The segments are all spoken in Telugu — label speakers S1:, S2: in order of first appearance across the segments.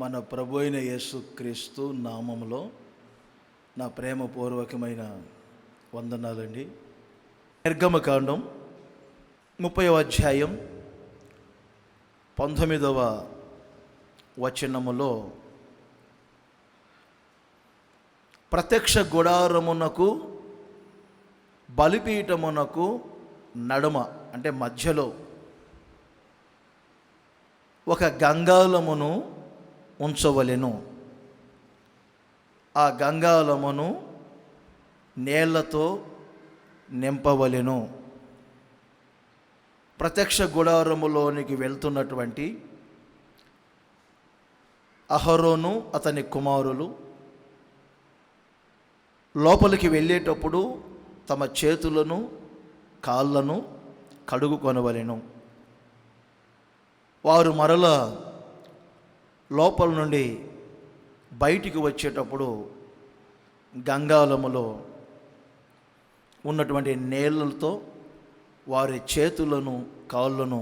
S1: మన ప్రభు అయిన యేసుక్రీస్తు నామములో నా ప్రేమపూర్వకమైన వందనాలండి. నిర్గమకాండం 30వ అధ్యాయం 19వ వచనములో ప్రత్యక్ష గుడారమునకు బలిపీఠమునకు నడుమ అంటే మధ్యలో ఒక గంగాళమును ఉంచవలెను. ఆ గంగాళమును నీళ్లతో నింపవలెను. ప్రత్యక్ష గుడారములోనికి వెళ్తున్నటువంటి అహరోను అతని కుమారులు లోపలికి వెళ్ళేటప్పుడు తమ చేతులను కాళ్ళను కడుగుకొనవలెను. వారు మరలా లోపల నుండి బయటికి వచ్చేటప్పుడు గంగాళములో ఉన్నటువంటి నీళ్ళతో వారి చేతులను కాళ్ళను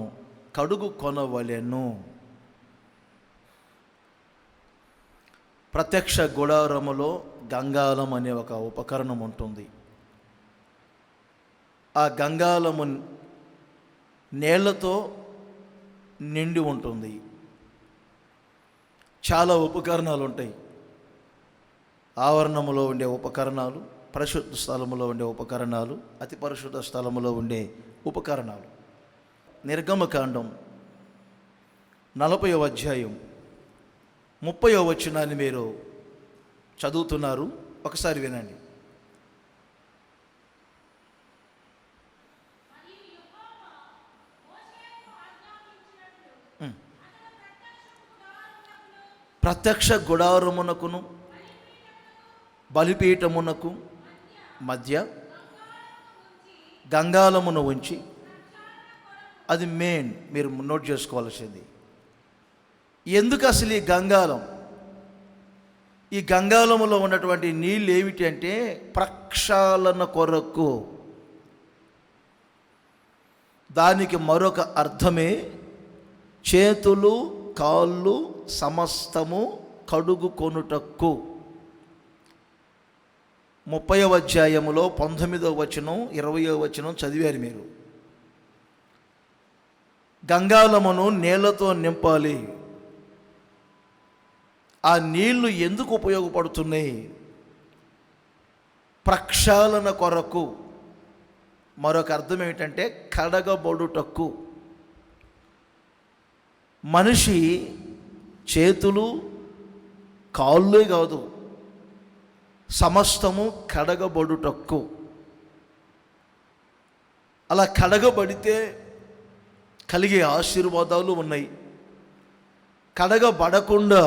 S1: కడుగుకొనవలెను. ప్రత్యక్ష గుడారములో గంగాళం అనే ఒక ఉపకరణం ఉంటుంది. ఆ గంగాళము నీళ్లతో నిండి ఉంటుంది. చాలా ఉపకరణాలు ఉంటాయి. ఆవరణములో ఉండే ఉపకరణాలు, పరిశుద్ధ స్థలములో ఉండే ఉపకరణాలు, అతి పరిశుద్ధ స్థలములో ఉండే ఉపకరణాలు. నిర్గమకాండం 40వ అధ్యాయం 30వ వచనాన్ని మీరు చదువుతున్నారు, ఒకసారి వినండి. ప్రత్యక్ష గుడారమునకును బలిపీఠమునకు మధ్య గంగాళమును ఉంచి, అది మెయిన్ మీరు నోట్ చేసుకోవాల్సింది. ఎందుకు అసలు ఈ గంగాళం? ఈ గంగాళములో ఉన్నటువంటి నీళ్ళు ఏమిటి అంటే ప్రక్షాళన కొరకు. దానికి మరొక అర్థమే చేతులు కాళ్ళు సమస్తము కడుగుకొనుటకు. 30వ అధ్యాయములో 19వ వచనం 20వ వచనం చదివారు మీరు. గంగాళమును నీళ్లతో నింపాలి. ఆ నీళ్లు ఎందుకు ఉపయోగపడుతున్నాయి? ప్రక్షాళన కొరకు. మరొక అర్థం ఏమిటంటే కడగబడుటకు. మనిషి చేతులు కాళ్ళే కాదు, సమస్తము కడగబడుటకు. అలా కడగబడితే కలిగే ఆశీర్వాదాలు ఉన్నాయి. కడగబడకుండా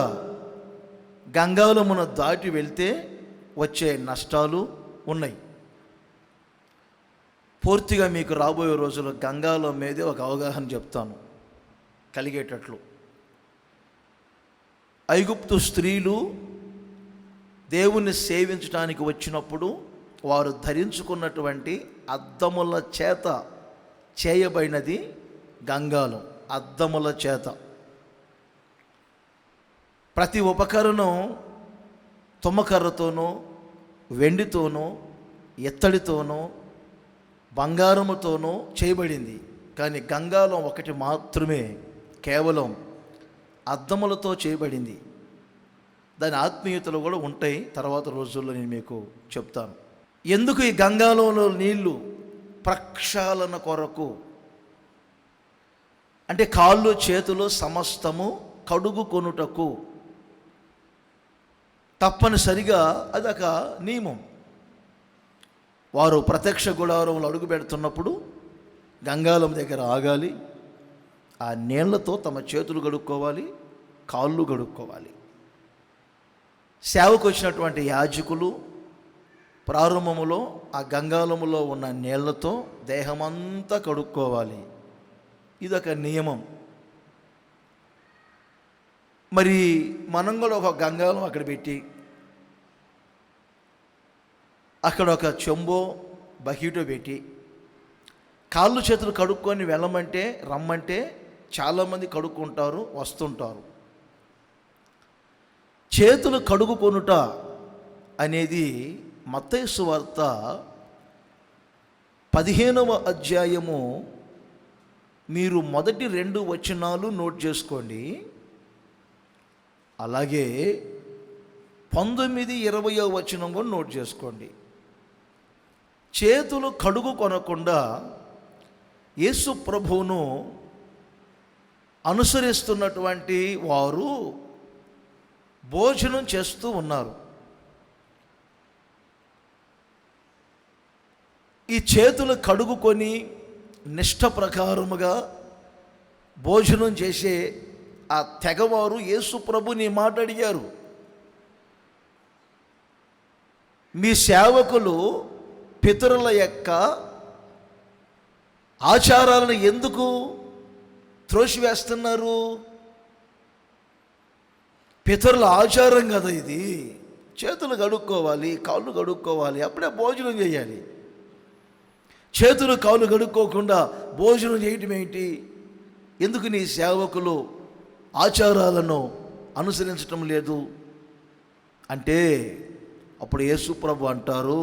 S1: గంగాళమున దాటి వెళ్తే వచ్చే నష్టాలు ఉన్నాయి. పూర్తిగా మీకు రాబోయే రోజుల్లో గంగాళం మీదే ఒక అవగాహన చెప్తాను కలిగేటట్లు. ఐగుప్తు స్త్రీలు దేవుణ్ణి సేవించడానికి వచ్చినప్పుడు వారు ధరించుకున్నటువంటి అద్దముల చేత చేయబడినది గంగాళం. అద్దముల చేత ప్రతి ఉపకరణం తుమ్మకర్రతోనో వెండితోనో ఎత్తడితోనో బంగారముతోనో చేయబడింది. కానీ గంగాళం ఒకటి మాత్రమే కేవలం అద్దములతో చేయబడింది. దాని ఆత్మీయతలు కూడా ఉంటాయి, తర్వాత రోజుల్లో నేను మీకు చెప్తాను. ఎందుకు ఈ గంగాళంలో నీళ్లు? ప్రక్షాళన కొరకు. అంటే కాళ్ళు చేతులు సమస్తము కడుగుకొనుటకు. తప్పనిసరిగా అదొక నియమం. వారు ప్రత్యక్ష గుడారంలో అడుగు పెడుతున్నప్పుడు గంగాళం దగ్గర ఆగాలి. ఆ నీళ్లతో తమ చేతులు కడుక్కోవాలి, కాళ్ళు కడుక్కోవాలి. సేవకు వచ్చినటువంటి యాజకులు ప్రారంభములో ఆ గంగాళములో ఉన్న నీళ్లతో దేహమంతా కడుక్కోవాలి. ఇదొక నియమం. మరి మనం కూడా ఒక గంగాళం అక్కడ పెట్టి అక్కడ ఒక చెంబో బకెటో పెట్టి కాళ్ళు చేతులు కడుక్కొని వెళ్ళమంటే రమ్మంటే చాలామంది కడుక్కుంటారు, వస్తుంటారు. చేతులు కడుగుకొనుట అనేది మత్తయి సువార్త 15వ అధ్యాయము మీరు మొదటి 2 వచనాలు నోట్ చేసుకోండి. అలాగే 19, 20వ వచనం కూడా నోట్ చేసుకోండి. చేతులు కడుగు కొనకుండా యేసు ప్రభువును అనుసరిస్తున్నటువంటి వారు భోజనం చేస్తూ ఉన్నారు. ఈ చేతులు కడుగుకొని నిష్ఠ ప్రకారముగా భోజనం చేసే ఆ తెగవారు యేసు ప్రభుని మాట అడిగారు, మీ సేవకులు పితరుల యొక్క ఆచారాలను ఎందుకు త్రోసివేస్తున్నారు? పితరుల ఆచారం కదా ఇది, చేతులు కడుక్కోవాలి, కాళ్ళు కడుక్కోవాలి, అప్పుడే భోజనం చేయాలి. చేతులు కాళ్ళు కడుక్కోకుండా భోజనం చేయటం ఏంటి? ఎందుకు నీ సేవకులు ఆచారాలను అనుసరించటం లేదు అంటే, అప్పుడు యేసు ప్రభు అంటారు,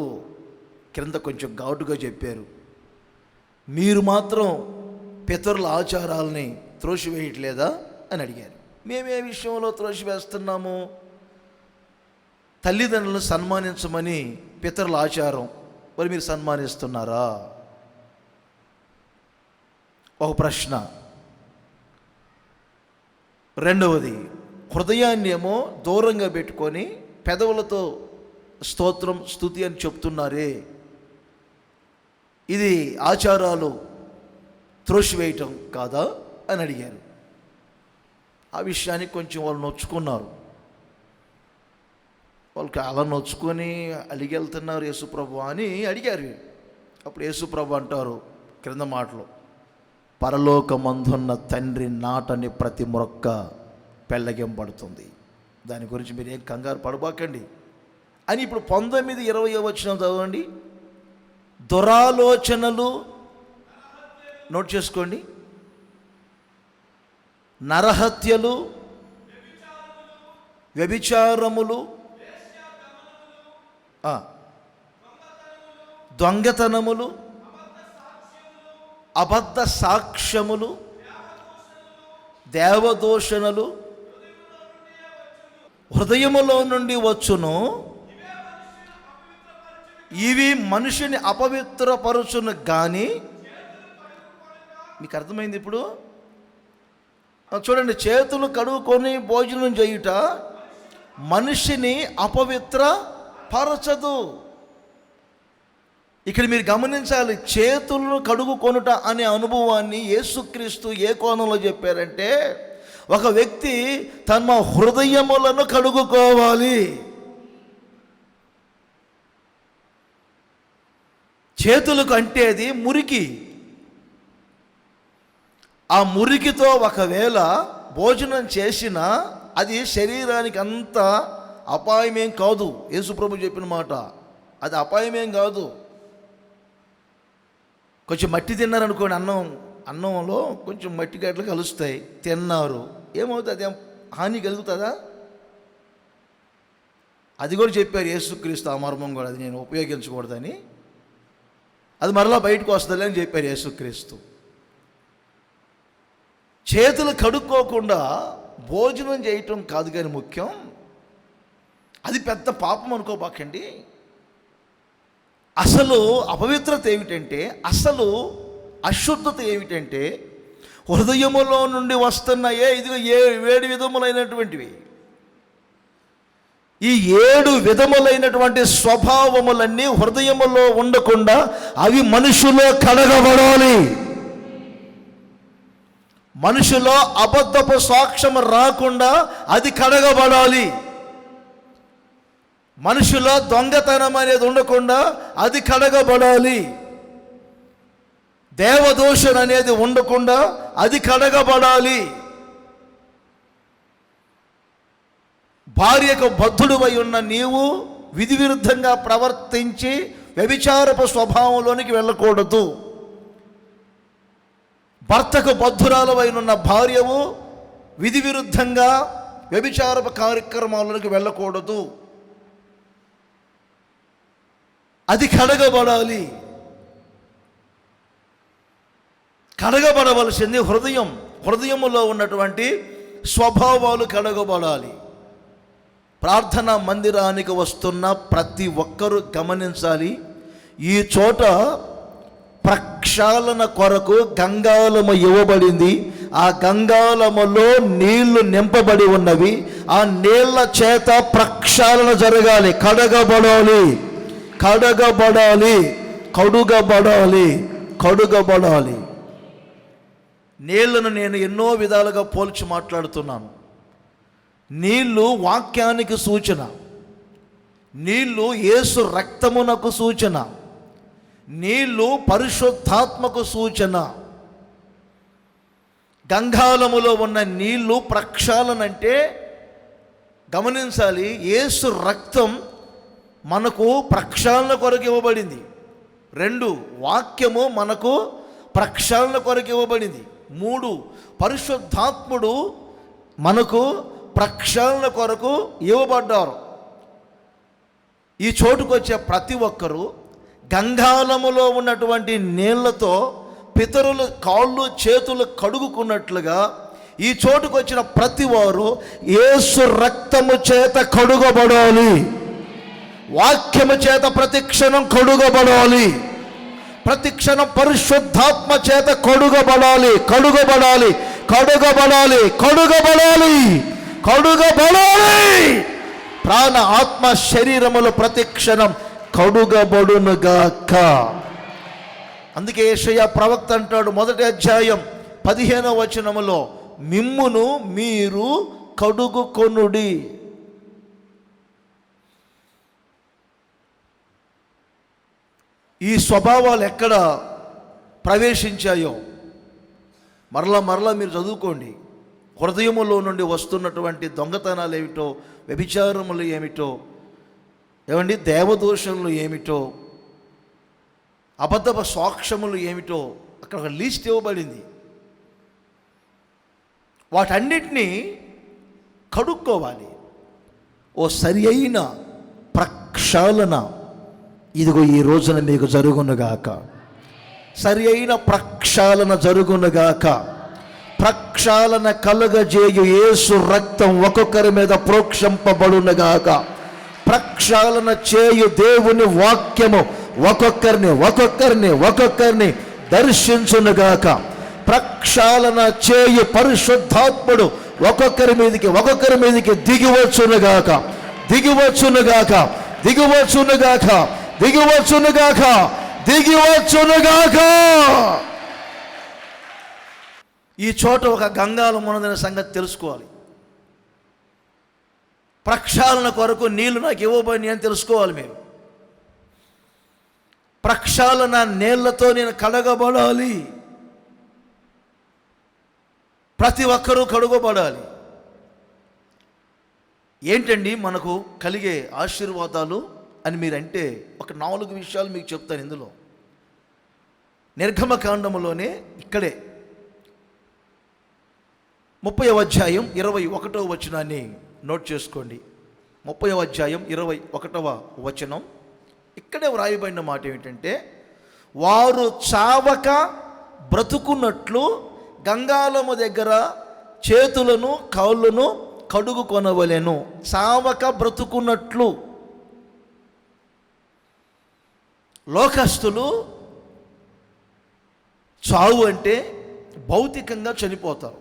S1: క్రింద కొంచెం ఘాటుగా చెప్పారు, మీరు మాత్రం పితరుల ఆచారాలని త్రోసివేయట్లేదా అని అడిగారు. మేమే విషయంలో త్రోసివేస్తున్నాము? తల్లిదండ్రులను సన్మానించమని పితరుల ఆచారం, మరి మీరు సన్మానిస్తున్నారా? ఒక ప్రశ్న. రెండవది, హృదయాన్ని ఏమో దూరంగా పెట్టుకొని పెదవులతో స్తోత్రం స్తుతి అని చెప్తున్నారే, ఇది ఆచారాలు త్రోసివేయటం కాదా అని అడిగారు. ఆ విషయానికి కొంచెం వాళ్ళు నొచ్చుకున్నారు. వాళ్ళకి అలా నొచ్చుకొని అడిగెళ్తున్నారు యేసుప్రభు అని అడిగారు. అప్పుడు యేసుప్రభు అంటారు క్రింద మాటలు, పరలోకమందున్న తండ్రి నాటని ప్రతి మొక్క పెళ్ళగింపబడుతుంది, దాని గురించి మీరు ఏం కంగారు పడబాకండి అని. ఇప్పుడు 19, 20వ వచనం చదవండి. దురాలోచనలు నోట్ చేసుకోండి, నరహత్యలు, వ్యభిచారములు, దొంగతనములు, అబద్ధ సాక్ష్యములు, దేవదూషణలు హృదయములో నుండి వచ్చును, ఇవి మనిషిని అపవిత్రపరచును కానీ. మీకు అర్థమైంది ఇప్పుడు? చూడండి, చేతులు కడుక్కొని భోజనం చేయుట మనిషిని అపవిత్రపరచదు. ఇక్కడ మీరు గమనించాలి, చేతులను కడుగుకొనుట అనే అనుభవాన్ని యేసుక్రీస్తు ఏ కోణంలో చెప్పారంటే, ఒక వ్యక్తి తన హృదయములను కడుగుకోవాలి. చేతులకు అంటే అది మురికి. ఆ మురికితో ఒకవేళ భోజనం చేసినా అది శరీరానికి అంత అపాయమేం కాదు. యేసుప్రభు చెప్పిన మాట, అది అపాయమేం కాదు. కొంచెం మట్టి తిన్నారనుకోండి, అన్నంలో కొంచెం మట్టి గడ్డలు కలుస్తాయి, తిన్నారు, ఏమవుతుంది? అదేం హాని కలుగుతుందా? అది కూడా చెప్పారు యేసుక్రీస్తు, ఆ మర్మం కూడా, అది నేను ఉపయోగించకూడదని, అది మరలా బయటకు వస్తుంది అని చెప్పారు యేసుక్రీస్తు. చేతులు కడుక్కోకుండా భోజనం చేయటం కాదు కానీ ముఖ్యం, అది పెద్ద పాపం అనుకోబాకండి. అసలు అపవిత్రత ఏమిటంటే, అసలు అశుద్ధత ఏమిటంటే, హృదయములో నుండి వస్తున్నాయే ఇదిగో 7 విధములైనటువంటివి. ఈ 7 విధములైనటువంటి స్వభావములన్నీ హృదయములో ఉండకుండా అవి మనుషులో కడగబడాలి. మనుషులో అబద్ధపు సాక్ష్యం రాకుండా అది కడగబడాలి. మనుషులో దొంగతనం అనేది ఉండకుండా అది కడగబడాలి. దేవదూషణ అనేది ఉండకుండా అది కడగబడాలి. భార్యకు బద్ధుడువై ఉన్న నీవు విధి విరుద్ధంగా ప్రవర్తించి వ్యభిచారపు స్వభావంలోనికి వెళ్ళకూడదు. భర్తకు బద్ధురాలవైనున్న భార్యవు విధి విరుద్ధంగా వ్యభిచారపు కార్యక్రమాలకు వెళ్ళకూడదు. అది కడగబడాలి. కడగబడవలసింది హృదయములో ఉన్నటువంటి స్వభావాలు కడగబడాలి. ప్రార్థనా మందిరానికి వస్తున్న ప్రతి ఒక్కరూ గమనించాలి, ఈ చోట ప్రక్షాళన కొరకు గంగాళము ఇవ్వబడింది. ఆ గంగాళములో నీళ్లు నింపబడి ఉన్నవి. ఆ నీళ్ల చేత ప్రక్షాళన జరగాలి, కడగబడాలి, కడగబడాలి, కడుగబడాలి, కడుగబడాలి. నీళ్లను నేను ఎన్నో విధాలుగా పోల్చి మాట్లాడుతున్నాను. నీళ్లు వాక్యానికి సూచన, నీళ్లు యేసు రక్తమునకు సూచన, నీళ్లు పరిశుద్ధాత్మకు సూచన. గంగాళములో ఉన్న నీళ్లు ప్రక్షాళన అంటే గమనించాలి, యేసు రక్తం మనకు ప్రక్షాళన కొరకు ఇవ్వబడింది. 2, వాక్యము మనకు ప్రక్షాళన కొరకు ఇవ్వబడింది. 3, పరిశుద్ధాత్ముడు మనకు ప్రక్షాళన కొరకు ఇవ్వబడ్డారు. ఈ చోటుకు వచ్చే ప్రతి ఒక్కరూ గంగాళములో ఉన్నటువంటి నీళ్లతో పితరుల కాళ్ళు చేతులు కడుగుకున్నట్లుగా ఈ చోటుకు వచ్చిన ప్రతి వారు యేసు రక్తము చేత కడుగబడాలి, వాక్యము చేత ప్రతి క్షణం కడుగబడాలి, ప్రతి క్షణం పరిశుద్ధాత్మ చేత కడుగబడాలి, కడుగబడాలి, కడుగబడాలి, కడుగబడాలి, కడుగబడాలి. ప్రాణ ఆత్మ శరీరములు ప్రతి క్షణం కడుగబడునుగాక. అందుకే యెషయా ప్రవక్త అంటాడు, 1వ అధ్యాయం 15వ వచనములో, మిమ్మును మీరు కడుగుకొనుడి. ఈ స్వభావాలు ఎక్కడ ప్రవేశించాయో మరలా మీరు చదువుకోండి. హృదయములో నుండి వస్తున్నటువంటి దొంగతనాలు ఏమిటో, వ్యభిచారములు ఏమిటో, ఏమండి దేవదోషములు ఏమిటో, అబద్ధపు సాక్ష్యములు ఏమిటో అక్కడ ఒక లిస్ట్ ఇవ్వబడింది. వాటన్నిటినీ కడుక్కోవాలి. ఓ సరి అయిన ప్రక్షాళన ఇదిగో ఈ రోజున మీకు జరుగునుగాక. సరి అయిన ప్రక్షాళన జరుగునుగాక. ప్రక్షాళన కలుగజేయు యేసు రక్తం ఒక్కొక్కరి మీద ప్రోక్షింపబడునుగాక. ప్రక్షాళన చేయు దేవుని వాక్యము ఒక్కొక్కరిని దర్శించునుగాక. ప్రక్షాళన చేయు పరిశుద్ధాత్ముడు ఒక్కొక్కరి మీదకి దిగివచ్చునుగాక, దిగివచ్చునుగాక, దిగివచ్చునుగాక, దిగివచ్చునుగాక, దిగివచ్చునుగాక. ఈ చోట ఒక గంగాళం ఉన్నదనే సంగతి తెలుసుకోవాలి. ప్రక్షాళన కొరకు నీళ్లు నాకు ఇవ్వబడి అని తెలుసుకోవాలి. మీరు ప్రక్షాళన నీళ్లతో నేను కడగబడాలి. ప్రతి ఒక్కరూ కడుగబడాలి. ఏంటండి మనకు కలిగే ఆశీర్వాదాలు అని మీరంటే ఒక 4 విషయాలు మీకు చెప్తాను. ఇందులో నిర్గమకాండములోనే ఇక్కడే 30వ అధ్యాయం 21వ వచనాన్ని నోట్ చేసుకోండి. 30వ అధ్యాయం 21వ వచనం ఇక్కడే వ్రాయబడిన మాట ఏమిటంటే, వారు చావక బ్రతుకున్నట్లు గంగాళము దగ్గర చేతులను కాళ్ళను కడుగుకొనవలెను. చావక బ్రతుకున్నట్లు. లోకస్తులు చావు అంటే భౌతికంగా చనిపోతారు.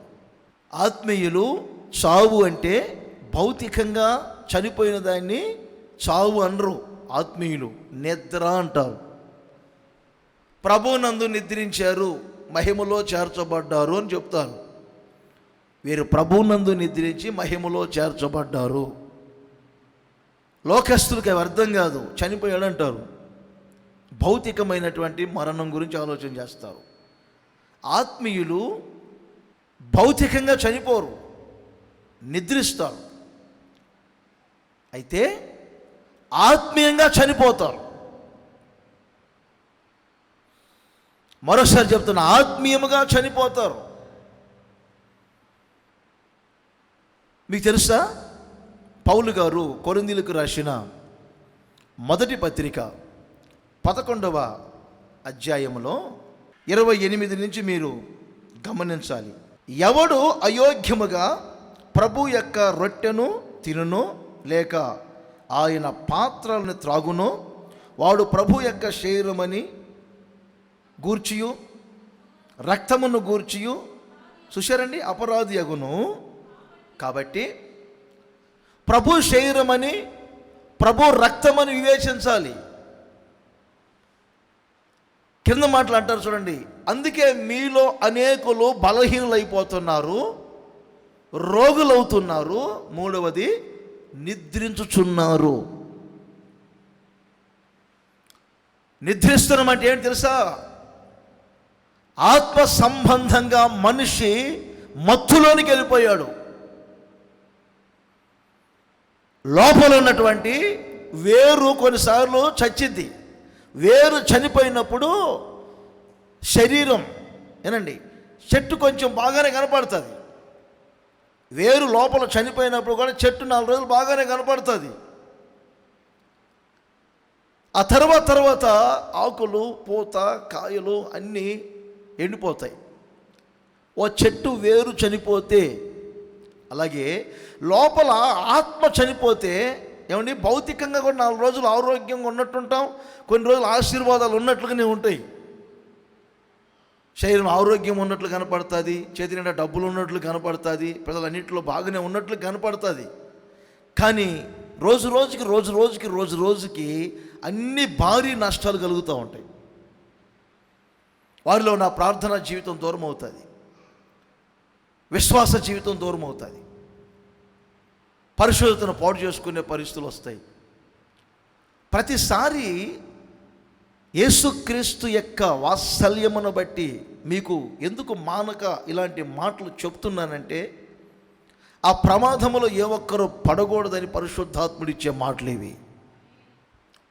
S1: ఆత్మీయులు చావు అంటే భౌతికంగా చనిపోయిన దాన్ని చావు అనరు. ఆత్మీయులు నిద్ర అంటారు. ప్రభునందు నిద్రించారు, మహిమలో చేర్చబడ్డారు అని చెప్తారు. వీరు ప్రభునందు నిద్రించి మహిమలో చేర్చబడ్డారు. లోకస్తులకి అవి అర్థం కాదు. చనిపోయాడు అంటారు. భౌతికమైనటువంటి మరణం గురించి ఆలోచన చేస్తారు. ఆత్మీయులు భౌతికంగా చనిపోరు, నిద్రిస్తారు. అయితే ఆత్మీయంగా చనిపోతారు. మరోసారి చెప్తున్నా, ఆత్మీయముగా చనిపోతారు. మీకు తెలుసా, పౌలు గారు కొరింథీయులకు రాసిన మొదటి పత్రిక 11వ అధ్యాయంలో 28 నుంచి మీరు గమనించాలి. ఎవడు అయోగ్యముగా ప్రభు యొక్క రొట్టెను తినును లేక ఆయన పాత్రలను త్రాగును వాడు ప్రభు యొక్క శరీరమని గూర్చియు రక్తమును గూర్చియు చూశారండి అపరాధి అగును. కాబట్టి ప్రభు శరీరమని ప్రభు రక్తమని వివేచించాలి. కింద మాటలు అంటారు చూడండి, అందుకే మీలో అనేకులు బలహీనులైపోతున్నారు, రోగులవుతున్నారు. మూడవది నిద్రించుచున్నారు. నిద్రిస్తున్నాం అంటే ఏంటి తెలుసా? ఆత్మ సంబంధంగా మనిషి మత్తులోనికి వెళ్ళిపోయాడు. లోపల ఉన్నటువంటి వేరు కొన్నిసార్లు చచ్చింది. వేరు చనిపోయినప్పుడు శరీరం ఏనండి చెట్టు కొంచెం బాగానే కనపడుతుంది. వేరు లోపల చనిపోయినప్పుడు కూడా చెట్టు 4 రోజులు బాగానే కనపడుతుంది. ఆ తర్వాత ఆకులు పూత కాయలు అన్నీ ఎండిపోతాయి. ఓ చెట్టు వేరు చనిపోతే అలాగే లోపల ఆత్మ చనిపోతే ఏమండి భౌతికంగా కూడా 4 రోజులు ఆరోగ్యంగా ఉన్నట్టుంటాం, కొన్ని రోజులు ఆశీర్వాదాలు ఉన్నట్లుగానే ఉంటాయి. శరీరం ఆరోగ్యం ఉన్నట్లు కనపడుతుంది, చేతి నిండా డబ్బులు ఉన్నట్లు కనపడుతుంది, పిల్లలన్నింటిలో బాగానే ఉన్నట్లు కనపడుతుంది. కానీ రోజు రోజుకి అన్ని భారీ నష్టాలు కలుగుతూ ఉంటాయి. వారిలో నా ప్రార్థనా జీవితం దూరం అవుతుంది, విశ్వాస జీవితం దూరం అవుతుంది, పరిశుద్ధతను పాడు చేసుకునే పరిస్థితులు వస్తాయి. ప్రతిసారి యేసుక్రీస్తు యొక్క వాత్సల్యమును బట్టి మీకు ఎందుకు మానక ఇలాంటి మాటలు చెప్తున్నానంటే, ఆ ప్రమాదములో ఏ ఒక్కరూ పడకూడదని పరిశుద్ధాత్ముడిచ్చే మాటలు ఇవి.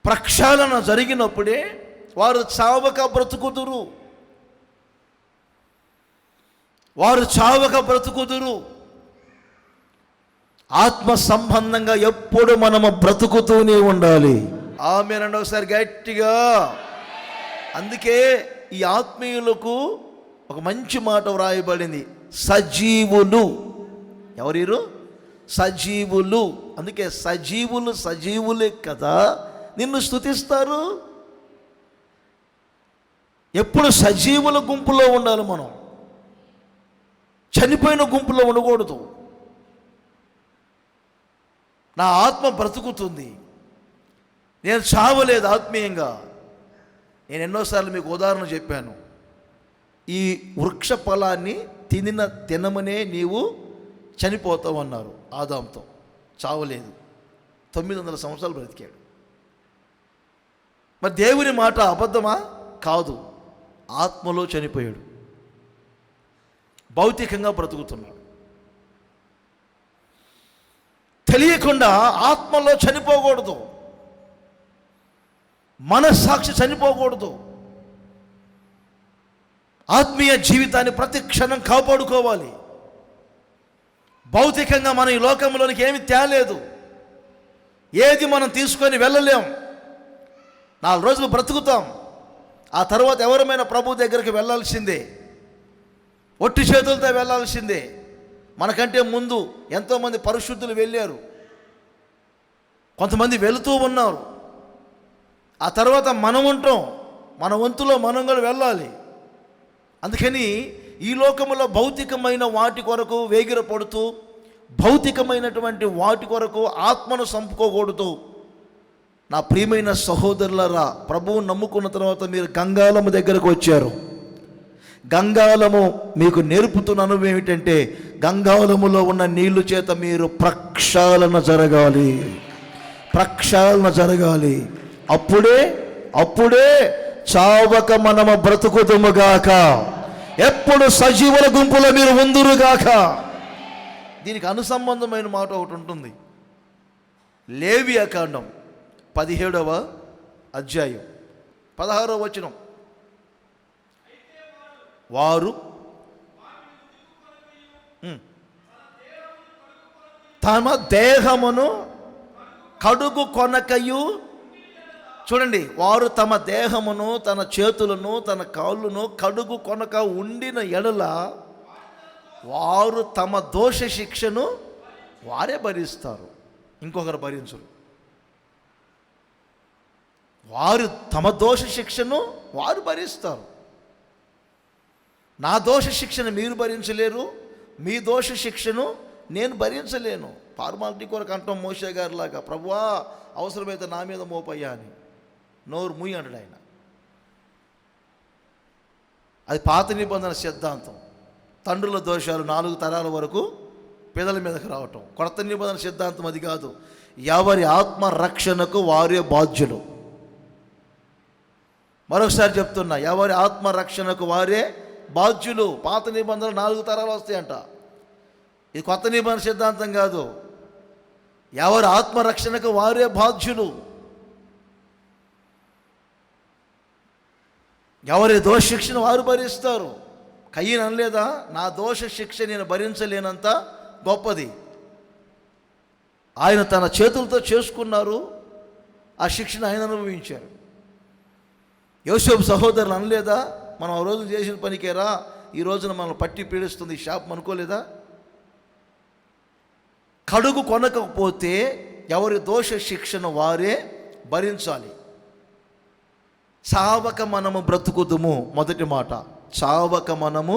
S1: ప్రక్షాళన జరిగినప్పుడే వారు చావక బ్రతుకుదురు, వారు చావక బ్రతుకుదురు. ఆత్మ సంబంధంగా ఎప్పుడు మనము బ్రతుకుతూనే ఉండాలి. ఆమేనండి ఒకసారి గట్టిగా. అందుకే ఈ ఆత్మీయులకు ఒక మంచి మాట వ్రాయబడింది, సజీవులు. ఎవరీరు? సజీవులు. అందుకే సజీవులే కదా నిన్ను స్తుతిస్తారు. ఎప్పుడు సజీవుల గుంపులో ఉండాలి మనం, చనిపోయిన గుంపులో ఉండకూడదు. నా ఆత్మ బ్రతుకుతుంది, నేను చావలేదు ఆత్మీయంగా. నేను ఎన్నోసార్లు మీకు ఉదాహరణ చెప్పాను. ఈ వృక్ష ఫలాన్ని తినమనే నీవు చనిపోతావు అన్నారు ఆదాంతో. చావలేదు, 900 సంవత్సరాలు బ్రతికాడు. మరి దేవుని మాట అబద్ధమా? కాదు, ఆత్మలో చనిపోయాడు, భౌతికంగా బ్రతుకుతున్నాడు. తెలియకుండా ఆత్మలో చనిపోకూడదు, మనస్సాక్షి చనిపోకూడదు. ఆత్మీయ జీవితాన్ని ప్రతి క్షణం కాపాడుకోవాలి. భౌతికంగా మనం ఈ లోకంలోనికి ఏమి తేలేదు, ఏది మనం తీసుకొని వెళ్ళలేం. 4 రోజులు బ్రతుకుతాం, ఆ తర్వాత ఎవరమైనా ప్రభు దగ్గరికి వెళ్ళాల్సిందే, ఒట్టి చేతులతో వెళ్ళాల్సిందే. మనకంటే ముందు ఎంతోమంది పరిశుద్ధులు వెళ్ళారు, కొంతమంది వెళుతూ ఉన్నారు. ఆ తర్వాత మనం ఉంటాం, మన వంతులో మనం కూడా వెళ్ళాలి. అందుకని ఈ లోకంలో భౌతికమైన వాటి కొరకు వేగిరపడుతూ, భౌతికమైనటువంటి వాటి కొరకు ఆత్మను చంపుకోకూడదు. నా ప్రియమైన సహోదరులారా, ప్రభువును నమ్ముకున్న తర్వాత మీరు గంగాలము దగ్గరకు వచ్చారు. గంగాలము మీకు నేర్పుతున్న అనుభవం ఏమిటంటే, గంగాలములో ఉన్న నీళ్లు చేత మీరు ప్రక్షాళన జరగాలి, ప్రక్షాళన జరగాలి. అప్పుడే చావక మనము బ్రతుకుదుముగాక, ఎప్పుడు సజీవుల గుంపులో మీరు ఉందురుగాక. దీనికి అనుసంబంధమైన మాట ఒకటి ఉంటుంది. లేవియాకాండం 17వ అధ్యాయం 16వ వచనం. వారు తమ దేహమును కడుగు కొనకయు. చూడండి, వారు తమ దేహమును, తన చేతులను, తన కాళ్ళను కడుగు కొనక ఉండిన ఎడల వారు తమ దోష శిక్షను వారే భరిస్తారు, ఇంకొకరు భరించరు. వారు తమ దోష శిక్షను వారు భరిస్తారు. నా దోష శిక్షను మీరు భరించలేరు, మీ దోష శిక్షను నేను భరించలేను. ఫార్మాలిటీ కొరకు అంటాం మోషే గారిలాగా, ప్రభువా అవసరమైతే నా మీద మోపయ్యా అని. నోరు ముయ్యి అంటాడు ఆయన. అది పాత నిబంధన సిద్ధాంతం. తండ్రుల దోషాలు 4 తరాల వరకు పిల్లల మీదకి రావటం. కొత్త నిబంధన సిద్ధాంతం అది కాదు. ఎవరి ఆత్మ రక్షణకు వారే బాధ్యులు. మరొకసారి చెప్తున్నా, ఎవరి ఆత్మ రక్షణకు వారే బాధ్యులు. పాత నిబంధనలు 4 తరాలు వస్తాయంట. ఇది కొత్త నిబంధన సిద్ధాంతం కాదు. ఎవరి ఆత్మరక్షణకు వారే బాధ్యులు. ఎవరి దోష శిక్షను వారు భరిస్తారు. కయ్యను అనలేదా, నా దోష శిక్ష నేను భరించలేనంత గొప్పది. ఆయన తన చేతులతో చేసుకున్నారు, ఆ శిక్షను ఆయన అనుభవించారు. యోసేపు సహోదరులు అనలేదా, మనం ఆ రోజు చేసిన పనికేరా ఈ రోజున మనం పట్టి పీడిస్తుంది ఈ శాపం అనుకోలేదా? కడుగు కొనకపోతే ఎవరి దోష శిక్షను వారే భరించాలి. చావక మనము బ్రతుకుదుము, మొదటి మాట. చావక మనము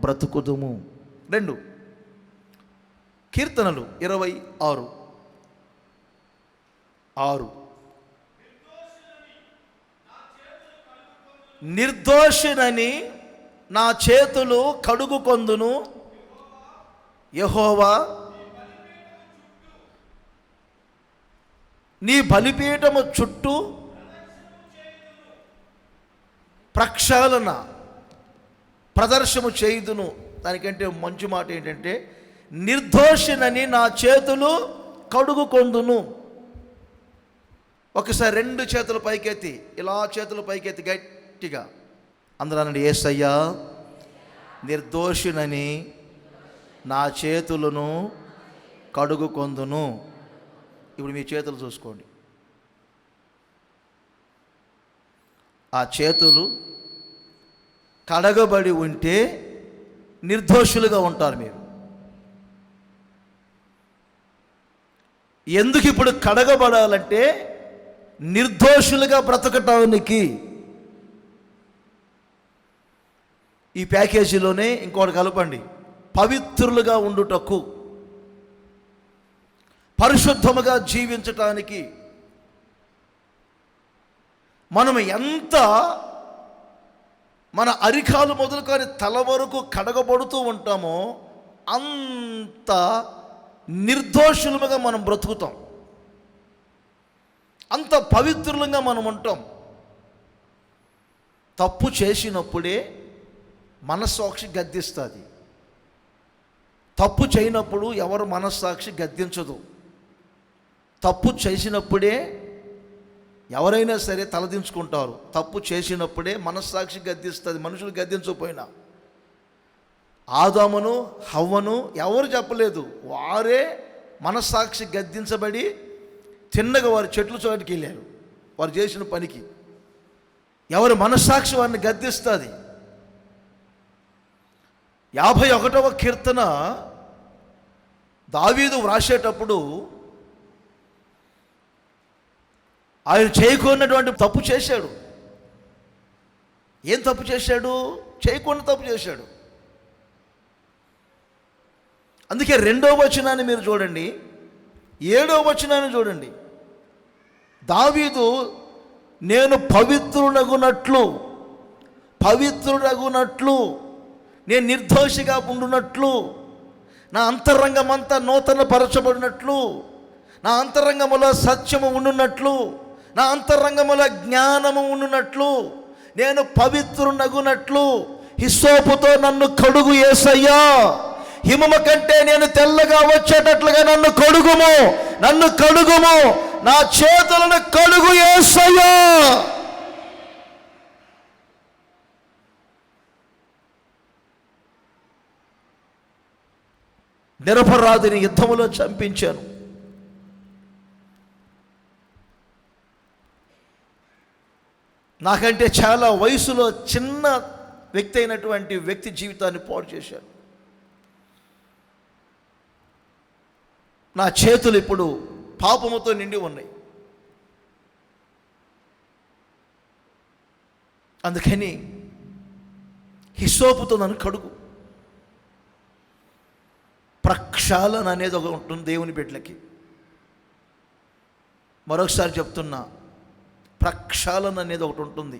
S1: బ్రతుకుదుము. 2 కీర్తనలు 26:6. నిర్దోషినని నా చేతులు కడుగు కొందును, యెహోవా నీ బలిపీఠము చుట్టూ ప్రక్షాళన ప్రదర్శము చేయుదును. దానికంటే మంచి మాట ఏంటంటే, నిర్దోషినని నా చేతులు కడుగు కొందును. ఒకసారి 2 చేతులు పైకెత్తి, ఇలా చేతులు పైకెత్తి గట్టిగా అందరూ అనండి, యేసయ్యా నిర్దోషినని నా చేతులను కడుగు కొందును. ఇప్పుడు మీ చేతులు చూసుకోండి. ఆ చేతులు కడగబడి ఉంటే నిర్దోషులుగా ఉంటారు మీరు. ఎందుకు ఇప్పుడు కడగబడాలంటే నిర్దోషులుగా బ్రతకటానికి. ఈ ప్యాకేజీలోనే ఇంకోటి కలపండి, పవిత్రులుగా ఉండుటకు, పరిశుద్ధముగా జీవించటానికి. మనం ఎంత మన అరికాలు మొదలుకొని తల వరకు కడగబడుతూ ఉంటామో అంత నిర్దోషులుగా మనం బ్రతుకుతాం, అంత పవిత్రులంగా మనం ఉంటాం. తప్పు చేసినప్పుడే మనస్సాక్షి గద్దిస్తుంది. తప్పు చేయనప్పుడు ఎవరు మనస్సాక్షి గద్దించదు. తప్పు చేసినప్పుడే ఎవరైనా సరే తలదించుకుంటారు. తప్పు చేసినప్పుడే మనస్సాక్షి గద్దిస్తుంది, మనుషులు గద్దించకపోయినా. ఆదామును హవ్వను ఎవరు చెప్పలేదు, వారే మనస్సాక్షి గద్దించబడి తిన్నగా వారు చెట్లు చోటికి వెళ్ళారు వారు చేసిన పనికి. ఎవరి మనస్సాక్షి వారిని గద్దిస్తుంది. 51వ కీర్తన దావీదు వ్రాసేటప్పుడు ఆయన చేయకున్నటువంటి తప్పు చేశాడు. ఏం తప్పు చేశాడు? చేయకుండా తప్పు చేశాడు. అందుకే 2వ వచనాన్ని మీరు చూడండి, 7వ వచనాన్ని చూడండి. దావీదు నేను పవిత్రుడగునట్లు నేను నిర్దోషిగా ఉండునట్లు, నా అంతరంగమంతా నూతన పరచబడినట్లు, నా అంతరంగములో సత్యము ఉండునట్లు, నా అంతరంగములో జ్ఞానము ఉండునట్లు, నేను పవిత్రునగునట్లు హిస్సోపుతో నన్ను కడుగు యేసయ్యా, హిమము కంటే నేను తెల్లగా వచ్చేటట్లుగా నన్ను కడుగుము, నా చేతులను కడుగు యేసయ్యా. నిరపరాధిని యుద్ధములో చంపించాను. నాకంటే చాలా వయసులో చిన్న వ్యక్తి అయినటువంటి వ్యక్తి జీవితాన్ని పాడు చేశాను. నా చేతులు ఇప్పుడు పాపముతో నిండి ఉన్నాయి. అందుకని హిస్సోపుతో నన్ను కడుగు. ప్రక్షాళన అనేది ఒక ఉంటుంది దేవుని బిడ్డలకి. మరొకసారి చెప్తున్నా, ప్రక్షాళన అనేది ఒకటి ఉంటుంది.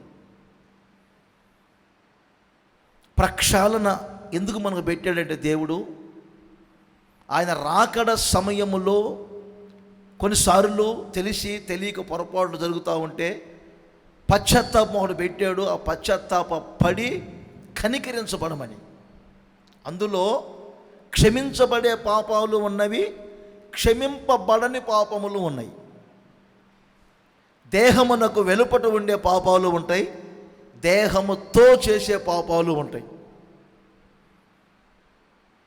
S1: ప్రక్షాళన ఎందుకు మనకు పెట్టాడంటే దేవుడు ఆయన రాకడ సమయములో కొన్నిసార్లు తెలిసి తెలియక పొరపాట్లు జరుగుతూ ఉంటే పశ్చాత్తాపం ఒకటి పెట్టాడు. ఆ పశ్చాత్తాప పడి కనికరించబడమని. అందులో క్షమించబడే పాపాలు ఉన్నవి, క్షమింపబడని పాపములు ఉన్నాయి. దేహమునకు వెలుపట ఉండే పాపాలు ఉంటాయి, దేహముతో చేసే పాపాలు ఉంటాయి.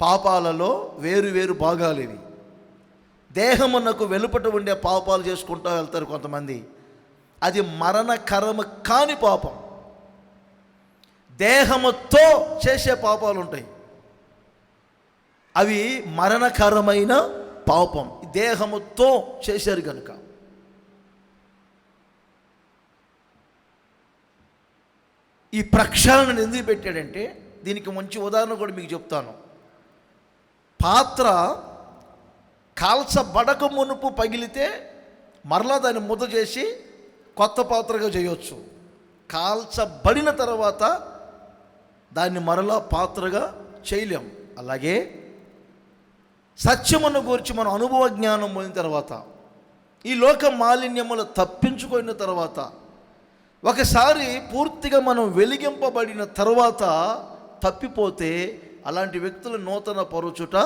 S1: పాపాలలో వేరు వేరు భాగాలు ఇవి. దేహమునకు వెలుపట ఉండే పాపాలు చేసుకుంటూ వెళ్తారు కొంతమంది. అది మరణకరము కాని పాపం. దేహముతో చేసే పాపాలు ఉంటాయి, అవి మరణకరమైన పాపం. దేహముతో చేశారు కనుక. ఈ ప్రక్షాళన ఎందుకు పెట్టాడంటే, దీనికి మంచి ఉదాహరణ కూడా మీకు చెప్తాను. పాత్ర కాల్చబడక మునుపు పగిలితే మరలా దాన్ని ముద్ద చేసి కొత్త పాత్రగా చేయవచ్చు. కాల్చబడిన తర్వాత దాన్ని మరలా పాత్రగా చేయలేం. అలాగే సత్యమును గురించి మనం అనుభవ జ్ఞానం పొందిన తర్వాత, ఈ లోక మాలిన్యములు తప్పించుకున్న తర్వాత, ఒకసారి పూర్తిగా మనం వెలిగింపబడిన తర్వాత తప్పిపోతే అలాంటి వ్యక్తులు నూతన పరుచుట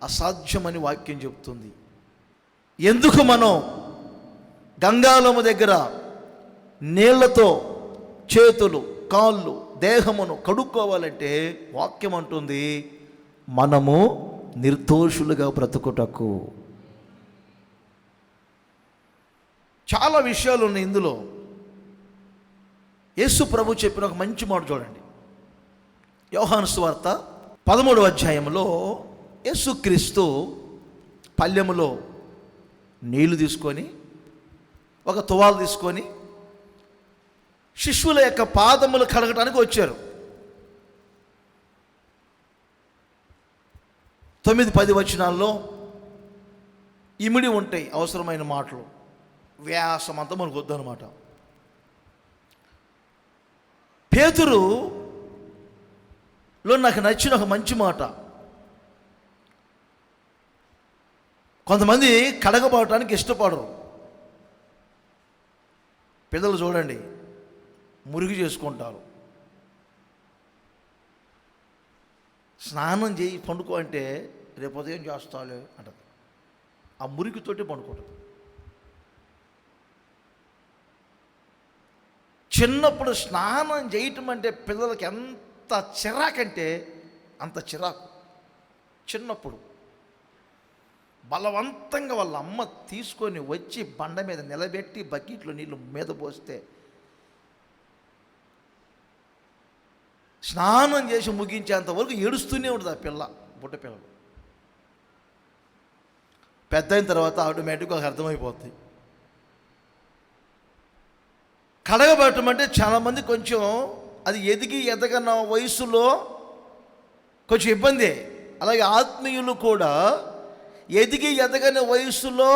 S1: అసాధ్యమని వాక్యం చెప్తుంది. ఎందుకు మనం గంగాలము దగ్గర నీళ్లతో చేతులు, కాళ్ళు, దేహమును కడుక్కోవాలంటే వాక్యం అంటుంది, మనము నిర్దోషులుగా బ్రతుకుటకు. చాలా విషయాలు ఉన్నాయి ఇందులో. యేసు ప్రభు చెప్పిన ఒక మంచి మాట చూడండి. యోహాను సువార్త 13వ అధ్యాయంలో యేసుక్రీస్తు పళ్ళెములో నీళ్లు తీసుకొని, ఒక తువాలు తీసుకొని శిష్యుల యొక్క పాదములు కడగటానికి వచ్చారు. 9-10 వచనాల్లో ఇమిడి ఉంటాయి అవసరమైన మాటలు. వ్యాసం అంతా మనకు వద్దనమాట. పేతురులో నాకు నచ్చిన ఒక మంచి మాట. కొంతమంది కడగబడటానికి ఇష్టపడరు. పిల్లలు చూడండి, మురిగి చేసుకుంటారు. స్నానం చేయి పండుకో అంటే రేపు ఉదయం చేస్తాలే అంటది. ఆ మురికితోటి పండుకుంటుంది. చిన్నప్పుడు స్నానం చేయటం అంటే పిల్లలకి ఎంత చిరాకంటే అంత చిరాకు. చిన్నప్పుడు బలవంతంగా వాళ్ళ అమ్మ తీసుకొని వచ్చి బండ మీద నిలబెట్టి బకెట్లో నీళ్ళు మీద పోస్తే స్నానం చేసి ముగించేంత వరకు ఏడుస్తూనే ఉంటుంది ఆ పిల్ల, బుట్ట పిల్లలు. పెద్ద అయిన తర్వాత ఆటోమేటిక్గా అర్థమైపోతుంది. కడగబెట్టడం అంటే చాలామంది కొంచెం అది ఎదగన్న వయసులో కొంచెం ఇబ్బంది. అలాగే ఆత్మీయులు కూడా ఎదగని వయసులో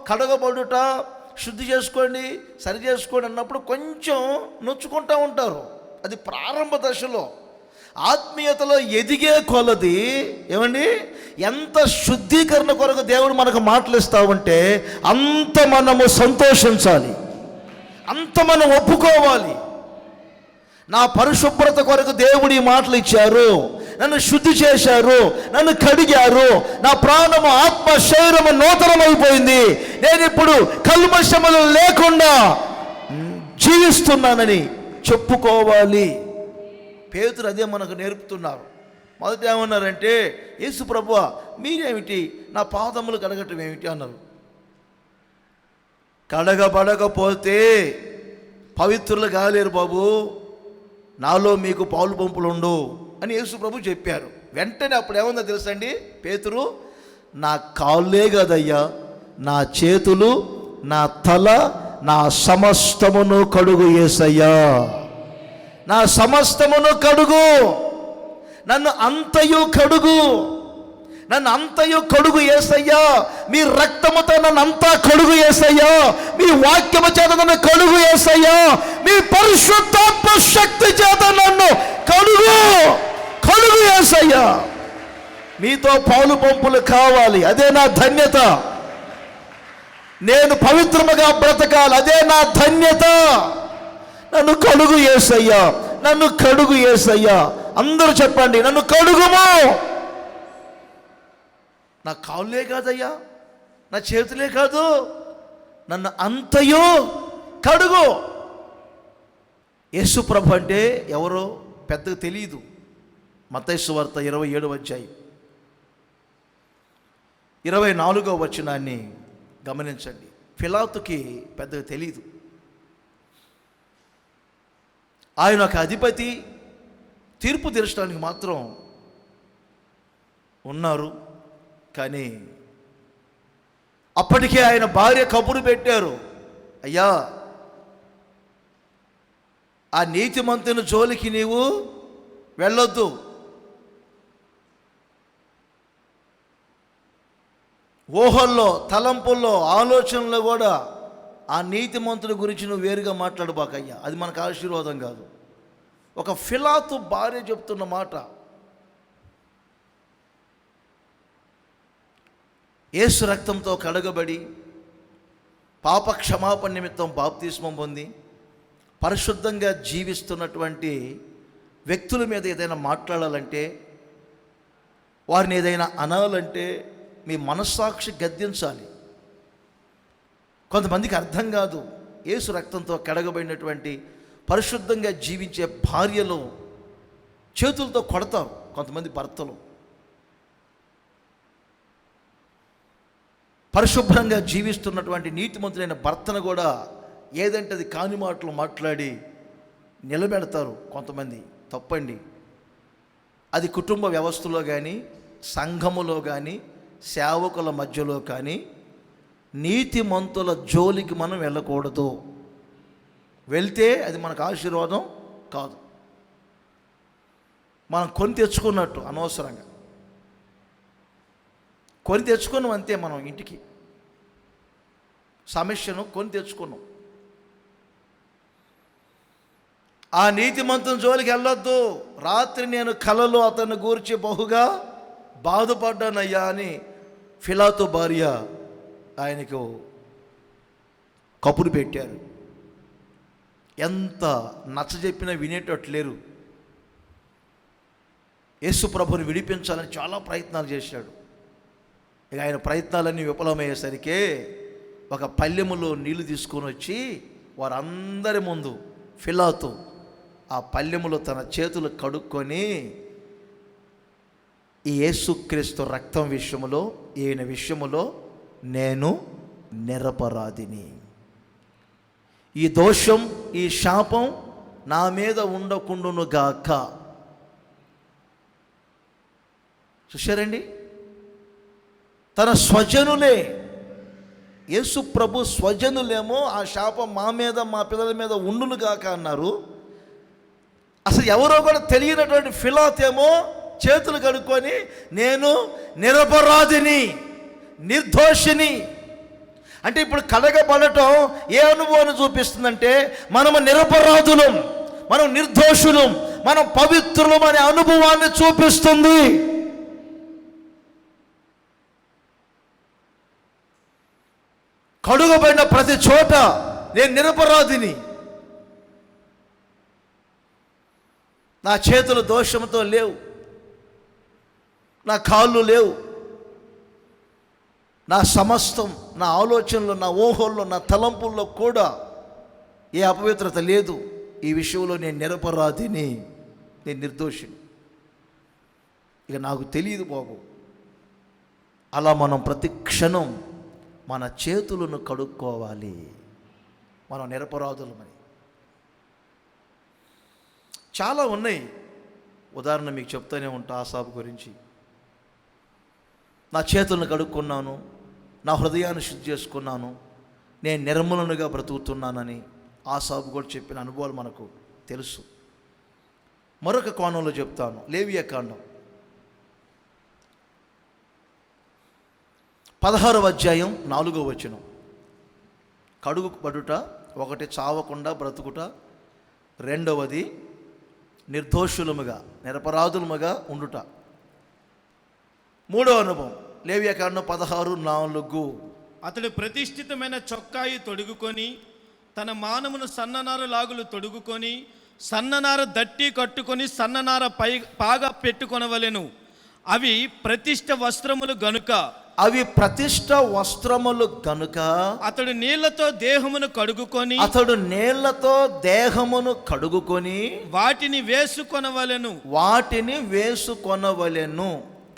S1: కడగబడుట, శుద్ధి చేసుకోండి, సరి చేసుకోండి అన్నప్పుడు కొంచెం నొచ్చుకుంటూ ఉంటారు. అది ప్రారంభ దశలో. ఆత్మీయతలో ఎదిగే కొలది ఏమండి, ఎంత శుద్ధీకరణ కొరకు దేవుడు మనకు మాటలు ఇస్తా ఉంటే అంత మనము సంతోషించాలి, అంత మనం ఒప్పుకోవాలి. నా పరిశుభ్రత కొరకు దేవుడు ఈ మాటలు ఇచ్చారు, నన్ను శుద్ధి చేశారు, నన్ను కడిగారు, నా ప్రాణము, ఆత్మ, శరీరము నూతనమైపోయింది, నేను ఇప్పుడు కల్మషములు లేకుండా జీవిస్తున్నానని చెప్పుకోవాలి. పేతురు అదే మనకు నేర్పుతున్నారు. మొదట ఏమన్నారంటే, యేసు ప్రభువా మీరేమిటి నా పాదములు కడగటం ఏమిటి అన్నారు. కడగబడకపోతే పవిత్రులు కాలేరు బాబు, నాలో మీకు పాలు పంపులు ఉండవు అని యేసు ప్రభు చెప్పారు. వెంటనే అప్పుడు ఏముందో తెలుసండి, పేతురు నా కాళ్ళే కదయ్యా, నా చేతులు, నా తల, నా సమస్తమును కడుగు యేసయ్యా, నా సమస్తమును కడుగు, నన్ను అంతయు కడుగు, నన్ను అంతయు కడుగు యేసయ్యా, మీ రక్తముతో నన్ను అంతా కడుగు యేసయ్యా, మీ వాక్యము చేత నన్ను కడుగు యేసయ్యా, మీ పరిశుద్ధాత్మ శక్తి చేత నన్ను కడుగు కడుగు యేసయ్యా. మీతో పాలు పంపులు కావాలి, అదే నా ధన్యత. నేను పవిత్రముగా బ్రతకాలి, అదే నా ధన్యత. నన్ను కడుగు యేసయ్యా, నన్ను కడుగు యేసయ్యా. అందరూ చెప్పండి, నన్ను కడుగుము. నా కాళ్ళే కాదయ్యా, నా చేతులే కాదు, నన్ను అంతయు కడుగు. యేసు ప్రభు అంటే ఎవరో పెద్దగా తెలియదు. మత్తయి సువార్త 27వ అధ్యాయం 24వ వచనాన్ని గమనించండి. పిలాతుకి పెద్దగా తెలియదు. ఆయన ఒక అధిపతి, తీర్పు తీర్చడానికి మాత్రం ఉన్నారు. కానీ అప్పటికే ఆయన భార్య కబురు పెట్టారు, అయ్యా ఆ నీతిమంతుని జోలికి నీవు వెళ్ళొద్దు, ఊహల్లో, తలంపుల్లో, ఆలోచనలో కూడా ఆ నీతిమంతుడి గురించి నువ్వు వేరుగా మాట్లాడబాకయ్యా, అది మనకు ఆశీర్వాదం కాదు. ఒక పిలాతు భార్య చెప్తున్న మాట. యేసు రక్తంతో కడగబడి పాప క్షమాపణ నిమిత్తం బాప్తిస్మం పొంది పరిశుద్ధంగా జీవిస్తున్నటువంటి వ్యక్తుల మీద ఏదైనా మాట్లాడాలంటే, వారిని ఏదైనా అనాలంటే మీ మనస్సాక్షి గద్దించాలి. కొంతమందికి అర్థం కాదు. యేసు రక్తంతో కడగబడినటువంటి పరిశుద్ధంగా జీవించే భార్యలు చేతులతో కొడతారు కొంతమంది భర్తలు. పరిశుభ్రంగా జీవిస్తున్నటువంటి నీతిమంతులైన భర్తను కూడా ఏదంటే అది కాని మాటలు మాట్లాడి నిలబెడతారు కొంతమంది. తప్పండి. అది కుటుంబ వ్యవస్థలో కానీ, సంఘములో కానీ, సేవకుల మధ్యలో కానీ నీతిమంతుల జోలికి మనం వెళ్ళకూడదు. వెళ్తే అది మనకు ఆశీర్వాదం కాదు. మనం కొని తెచ్చుకున్నట్టు అనవసరంగా కొని తెచ్చుకున్నాం అంతే. మనం ఇంటికి సమస్యను కొని తెచ్చుకున్నాం. ఆ నీతిమంతుని జోలికి వెళ్ళొద్దు. రాత్రి నేను కలలో అతన్ని గూర్చి బహుగా బాధపడ్డానయ్యా అని పిలాతు భార్య ఆయనకు కబురు పెట్టారు. ఎంత నచ్చజెప్పినా వినేటట్టు లేరు. యేసు ప్రభుని విడిపించాలని చాలా ప్రయత్నాలు చేశాడు. ఇక ఆయన ప్రయత్నాలన్నీ విఫలమయ్యేసరికి ఒక పల్లెములో నీళ్లు తీసుకొని వచ్చి వారందరి ముందు పిలాతు ఆ పల్లెములో తన చేతులు కడుక్కొని, ఈ యేసుక్రీస్తు రక్తం విషయములో, ఈయన విషయములో నేను నిరపరాధిని, ఈ దోషం, ఈ శాపం నా మీద ఉండకుండునుగాక. చూశారండి, తన స్వజనులే, యేసు ప్రభు స్వజనులేమో ఆ శాపం మా మీద, మా పిల్లల మీద ఉండునుగాక అన్నారు. అసలు ఎవరో కూడా తెలియనటువంటి పిలాతేమో చేతులు కడుక్కొని నేను నిరపరాధిని, నిర్దోషిని అంటే, ఇప్పుడు కడగబడటం ఏ అనుభవాన్ని చూపిస్తుందంటే, మనము నిరపరాధులం, మనం నిర్దోషులం, మనం పవిత్రులం అనే అనుభవాన్ని చూపిస్తుంది. కడుగబడిన ప్రతి చోట నేను నిరపరాధిని, నా చేతులు దోషంతో లేవు, నా కాళ్ళు లేవు, నా సమస్తం, నా ఆలోచనలు, నా ఊహల్లో, నా తలంపుల్లో కూడా ఏ అపవిత్రత లేదు. ఈ విషయంలో నేను నిరపరాధిని, నేను నిర్దోషిని. ఇక నాకు తెలియదు బాబు. అలా మనం ప్రతి క్షణం మన చేతులను కడుక్కోవాలి. మనం నిరపరాధులమని. చాలా ఉన్నాయి. ఉదాహరణ మీకు చెప్తూనే ఉంటా. ఆసాబు గురించి, నా చేతులను కడుక్కున్నాను, నా హృదయాన్ని శుద్ధి చేసుకున్నాను, నేను నిర్మలునిగా బ్రతుకుతున్నానని ఆసాబు కూడా చెప్పిన అనుభవాలు మనకు తెలుసు. మరొక కోణంలో చెప్తాను. లేవియా కాండం 16వ అధ్యాయం 4వ వచనం. కడుగుబడుట, ఒకటి చావకుండా బ్రతుకుట, రెండవది నిర్దోషులముగా నిరపరాధులముగా ఉండుట. మూడవ అనుభవం లేవియా కాండం 16:4.
S2: అతడు ప్రతిష్ఠితమైన చొక్కాయి తొడుగుకొని, తన మానమును సన్ననార లాగులు తొడుగుకొని, సన్ననార దట్టి కట్టుకొని, సన్ననార పాగా పెట్టుకొనవలెను. అవి ప్రతిష్ఠ వస్త్రములు గనుక
S1: అతడు
S2: నీళ్లతో దేహమును కడుగుకొని వాటిని వేసుకొనవలెను.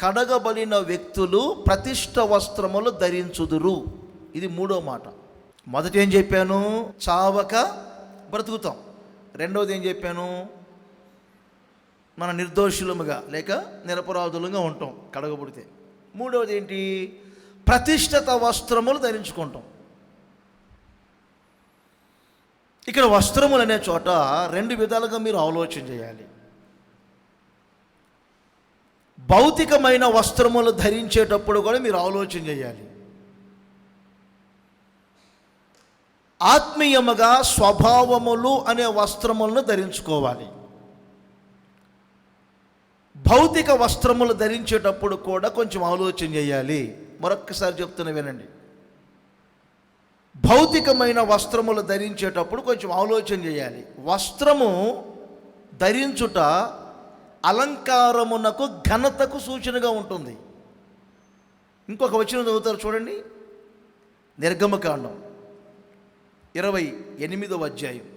S1: కడగబడిన వ్యక్తులు ప్రతిష్ఠ వస్త్రములు ధరించుదురు. ఇది మూడో మాట. మొదట ఏం చెప్పాను? చావక బ్రతుకుతాం. రెండవది ఏం చెప్పాను? మన నిర్దోషులముగా లేక నిరపరాధులుగా ఉంటాం కడగబడితే. మూడవది ఏంటి? ప్రతిష్ఠిత వస్త్రములు ధరించుకుంటాం. ఇక్కడ వస్త్రములు అనే చోట రెండు విధాలుగా మీరు ఆలోచన చేయాలి. భౌతికమైన వస్త్రములు ధరించేటప్పుడు కూడా మీరు ఆలోచన చేయాలి. ఆత్మీయముగా స్వభావములు అనే వస్త్రములను ధరించుకోవాలి. భౌతిక వస్త్రములు ధరించేటప్పుడు కూడా కొంచెం ఆలోచన చేయాలి. మరొక్కసారి చెప్తున్నా వినండి. భౌతికమైన వస్త్రములు ధరించేటప్పుడు కొంచెం ఆలోచన చేయాలి. వస్త్రము ధరించుట అలంకారమునకు ఘనతకు సూచనగా ఉంటుంది. ఇంకొక వచనం చదువుతారు చూడండి. నిర్గమకాండం 28వ అధ్యాయం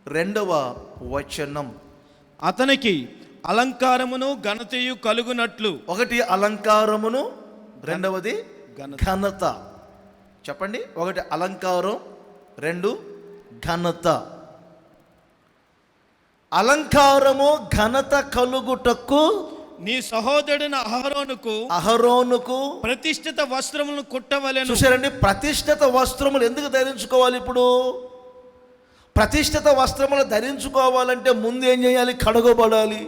S1: 2వ వచనం.
S2: అతనికి అలంకారమును ఘనతయు కలుగునట్లు.
S1: ఒకటి అలంకారమును, రెండవది ఘనత. చెప్పండి. ఒకటి అలంకారం, రెండు ఘనత. అలంకారము ఘనత కలుగుటకు
S2: నీ సహోదరుడైన అహరోనుకు ప్రతిష్ఠిత వస్త్రములను కుట్టవలెను.
S1: చూసారండి, ప్రతిష్ఠిత వస్త్రములు ఎందుకు ధరించుకోవాలి? ఇప్పుడు ప్రతిష్ఠిత వస్త్రములు ధరించుకోవాలంటే ముందు ఏం చేయాలి? కడగబడాలి.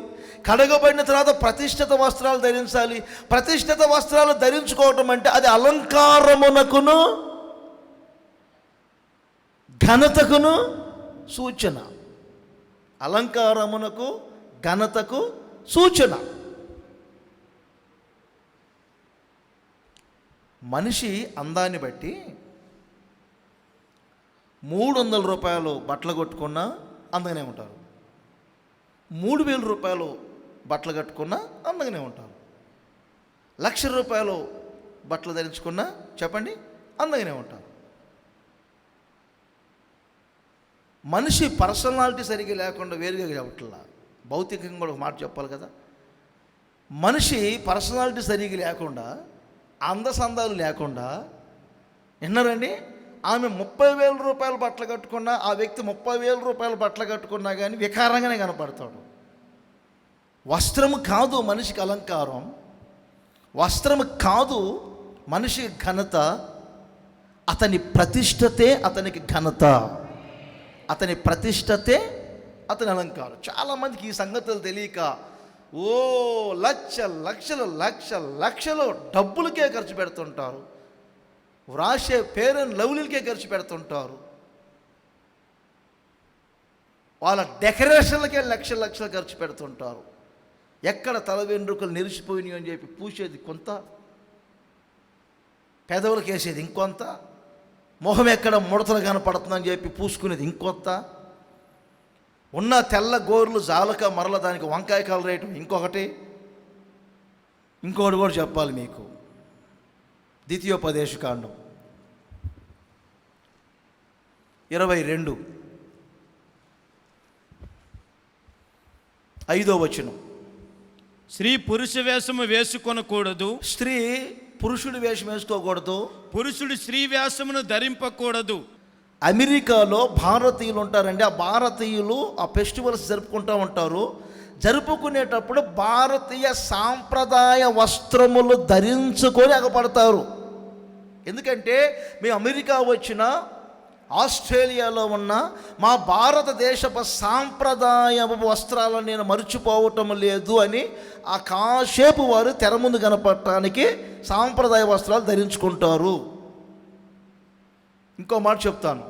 S1: కడగబడిన తర్వాత ప్రతిష్ఠిత వస్త్రాలు ధరించాలి. ప్రతిష్ఠిత వస్త్రాలు ధరించుకోవటం అంటే అది అలంకారమునకును ఘనతకును సూచన. అలంకారమునకు ఘనతకు సూచన. మనిషి అందాన్ని బట్టి 300 రూపాయలు బట్టలు కొట్టుకున్నా అందంగానే ఉంటారు. 3000 రూపాయలు బట్టలు కట్టుకున్నా అందంగానే ఉంటారు. 1,00,000 రూపాయలు బట్టలు ధరించుకున్నా చెప్పండి అందంగానే ఉంటారు. మనిషి పర్సనాలిటీ సరిగ్గా లేకుండా వేరుగా చెప్పట్లా. భౌతికంగా కూడా ఒక మాట చెప్పాలి కదా. మనిషి పర్సనాలిటీ సరిగ్గా లేకుండా, అందసందాలు లేకుండా, విన్నారండి, ఆమె 30,000 రూపాయల బట్టలు కట్టుకున్నా, ఆ వ్యక్తి 30,000 రూపాయల బట్టలు కట్టుకున్నా కానీ వికారంగానే కనపడతాడు. వస్త్రము కాదు మనిషికి అలంకారం, వస్త్రము కాదు మనిషి ఘనత. అతని ప్రతిష్టతే అతనికి ఘనత, అతని ప్రతిష్టతే అతని అలంకారం. చాలామందికి ఈ సంగతులు తెలియక లక్షలు డబ్బులకే ఖర్చు పెడుతుంటారు. వ్రాసే పేరెంట్ లవ్లీలకే ఖర్చు పెడుతుంటారు. వాళ్ళ డెకరేషన్లకే లక్షలు ఖర్చు పెడుతుంటారు. ఎక్కడ తల వెంట్రుకలు నెరిసిపోయినాయి అని చెప్పి పూసేది కొంత, పెదవులకు వేసేది ఇంకొంత, మొహం ఎక్కడ ముడతలు కనపడుతుందని చెప్పి పూసుకునేది ఇంకొంత, ఉన్న తెల్ల గోర్లు జాలక మరల దానికి వంకాయ కలర్ వేయటం ఇంకొకటి కూడా చెప్పాలి మీకు. ద్వితీయోపదేశకాండం 22 5వ వచనం.
S2: స్త్రీ పురుష వేషము వేసుకొనకూడదు.
S1: స్త్రీ పురుషుడి వేషం వేసుకోకూడదు.
S2: పురుషుడు స్త్రీ వేషమును ధరింపకూడదు.
S1: అమెరికాలో భారతీయులు ఉంటారండి. ఆ భారతీయులు ఆ ఫెస్టివల్స్ జరుపుకుంటూ ఉంటారు. జరుపుకునేటప్పుడు భారతీయ సాంప్రదాయ వస్త్రములు ధరించుకొని అగపడతారు. ఎందుకంటే మేము అమెరికా వచ్చిన, ఆస్ట్రేలియాలో ఉన్న, మా భారతదేశపు సాంప్రదాయ వస్త్రాలను నేను మర్చిపోవటం లేదు అని ఆ కాసేపు వారు తెర ముందు కనపడటానికి సాంప్రదాయ వస్త్రాలు ధరించుకుంటారు. ఇంకో మాట చెప్తాను,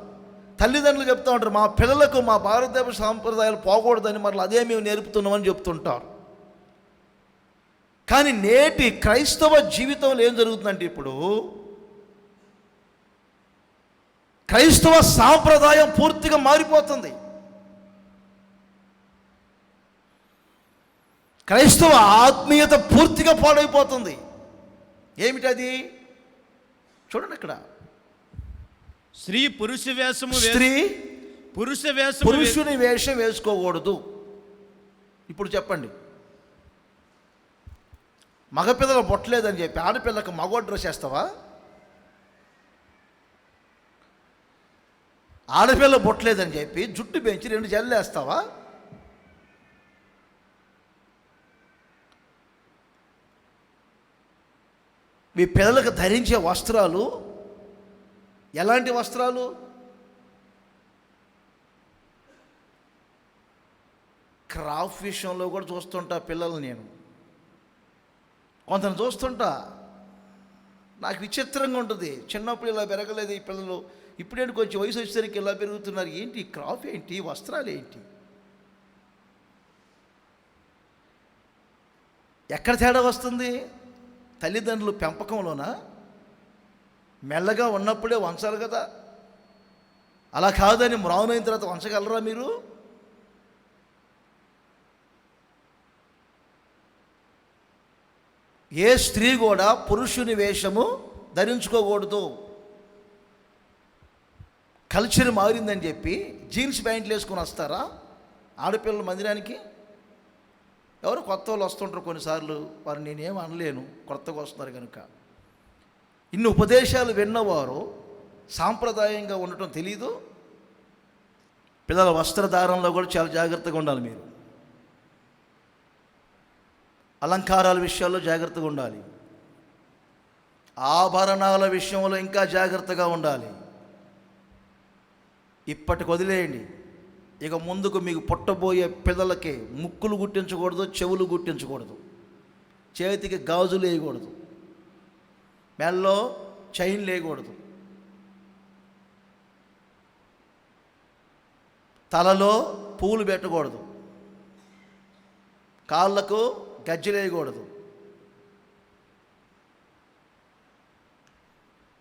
S1: తల్లిదండ్రులు చెప్తూ ఉంటారు, మా పిల్లలకు మా భారతదేశ సాంప్రదాయాలు పోకూడదని, మరి అదే మేము నేర్పుతున్నామని చెప్తుంటారు. కానీ నేటి క్రైస్తవ జీవితంలో ఏం జరుగుతుందంటే, ఇప్పుడు క్రైస్తవ సాంప్రదాయం పూర్తిగా మారిపోతుంది. క్రైస్తవ ఆత్మీయత పూర్తిగా పాడైపోతుంది. ఏమిటది చూడండి అక్కడ.
S2: స్త్రీ పురుష వేషము
S1: స్త్రీ
S2: పురుష వేషము
S1: పురుషుని వేషం వేసుకోకూడదు. ఇప్పుడు చెప్పండి, మగపిల్లలు బొట్టలేదని చెప్పి ఆడపిల్లకు మగ డ్రెస్ వేస్తావా? ఆడపిల్ల బొట్టలేదని చెప్పి జుట్టు పెంచి 2 జల్లు వేస్తావా? మీ పిల్లలకు ధరించే వస్త్రాలు ఎలాంటి వస్త్రాలు? క్రాఫ్ట్ విషయంలో కూడా చూస్తుంటా పిల్లలు. నేను కొంతను చూస్తుంటా, నాకు విచిత్రంగా ఉంటుంది. చిన్నప్పుడు ఇలా పెరగలేదు ఈ పిల్లలు, ఇప్పుడేంటి కొంచెం వయసు వచ్చేసరికి ఇలా పెరుగుతున్నారు. ఏంటి క్రాఫ్ట్ ఏంటి, వస్త్రాలు ఏంటి? ఎక్కడ తేడా వస్తుంది? తల్లిదండ్రులు పెంపకంలోనా? మెల్లగా ఉన్నప్పుడే వంచాలి కదా. అలా కాదని మ్రావునైన తర్వాత వంచగలరా మీరు? ఏ స్త్రీ కూడా పురుషుని వేషము ధరించుకోకూడదు. కల్చర్ మారిందని చెప్పి జీన్స్ ప్యాంట్లు వేసుకొని వస్తారా ఆడపిల్లల మందిరానికి? ఎవరు కొత్త వాళ్ళు వస్తుంటారు కొన్నిసార్లు, వారు నేనేం అనలేను, కొత్తగా వస్తున్నారు కనుక. ఇన్ని ఉపదేశాలు విన్నవారు సాంప్రదాయంగా ఉండటం తెలీదు. పిల్లల వస్త్రధారణలో కూడా చాలా జాగ్రత్తగా ఉండాలి. మీరు అలంకారాల విషయాల్లో జాగ్రత్తగా ఉండాలి. ఆభరణాల విషయంలో ఇంకా జాగ్రత్తగా ఉండాలి. ఇప్పటికి వదిలేయండి. ఇక ముందుకు మీకు పుట్టబోయే పిల్లలకి ముక్కులు గుట్టించకూడదు, చెవులు గుట్టించకూడదు, చేతికి గాజులు వేయకూడదు, మెల్లో చైన్ లేకూడదు, తలలో పూలు పెట్టకూడదు, కాళ్ళకు గజ్జలు వేయకూడదు.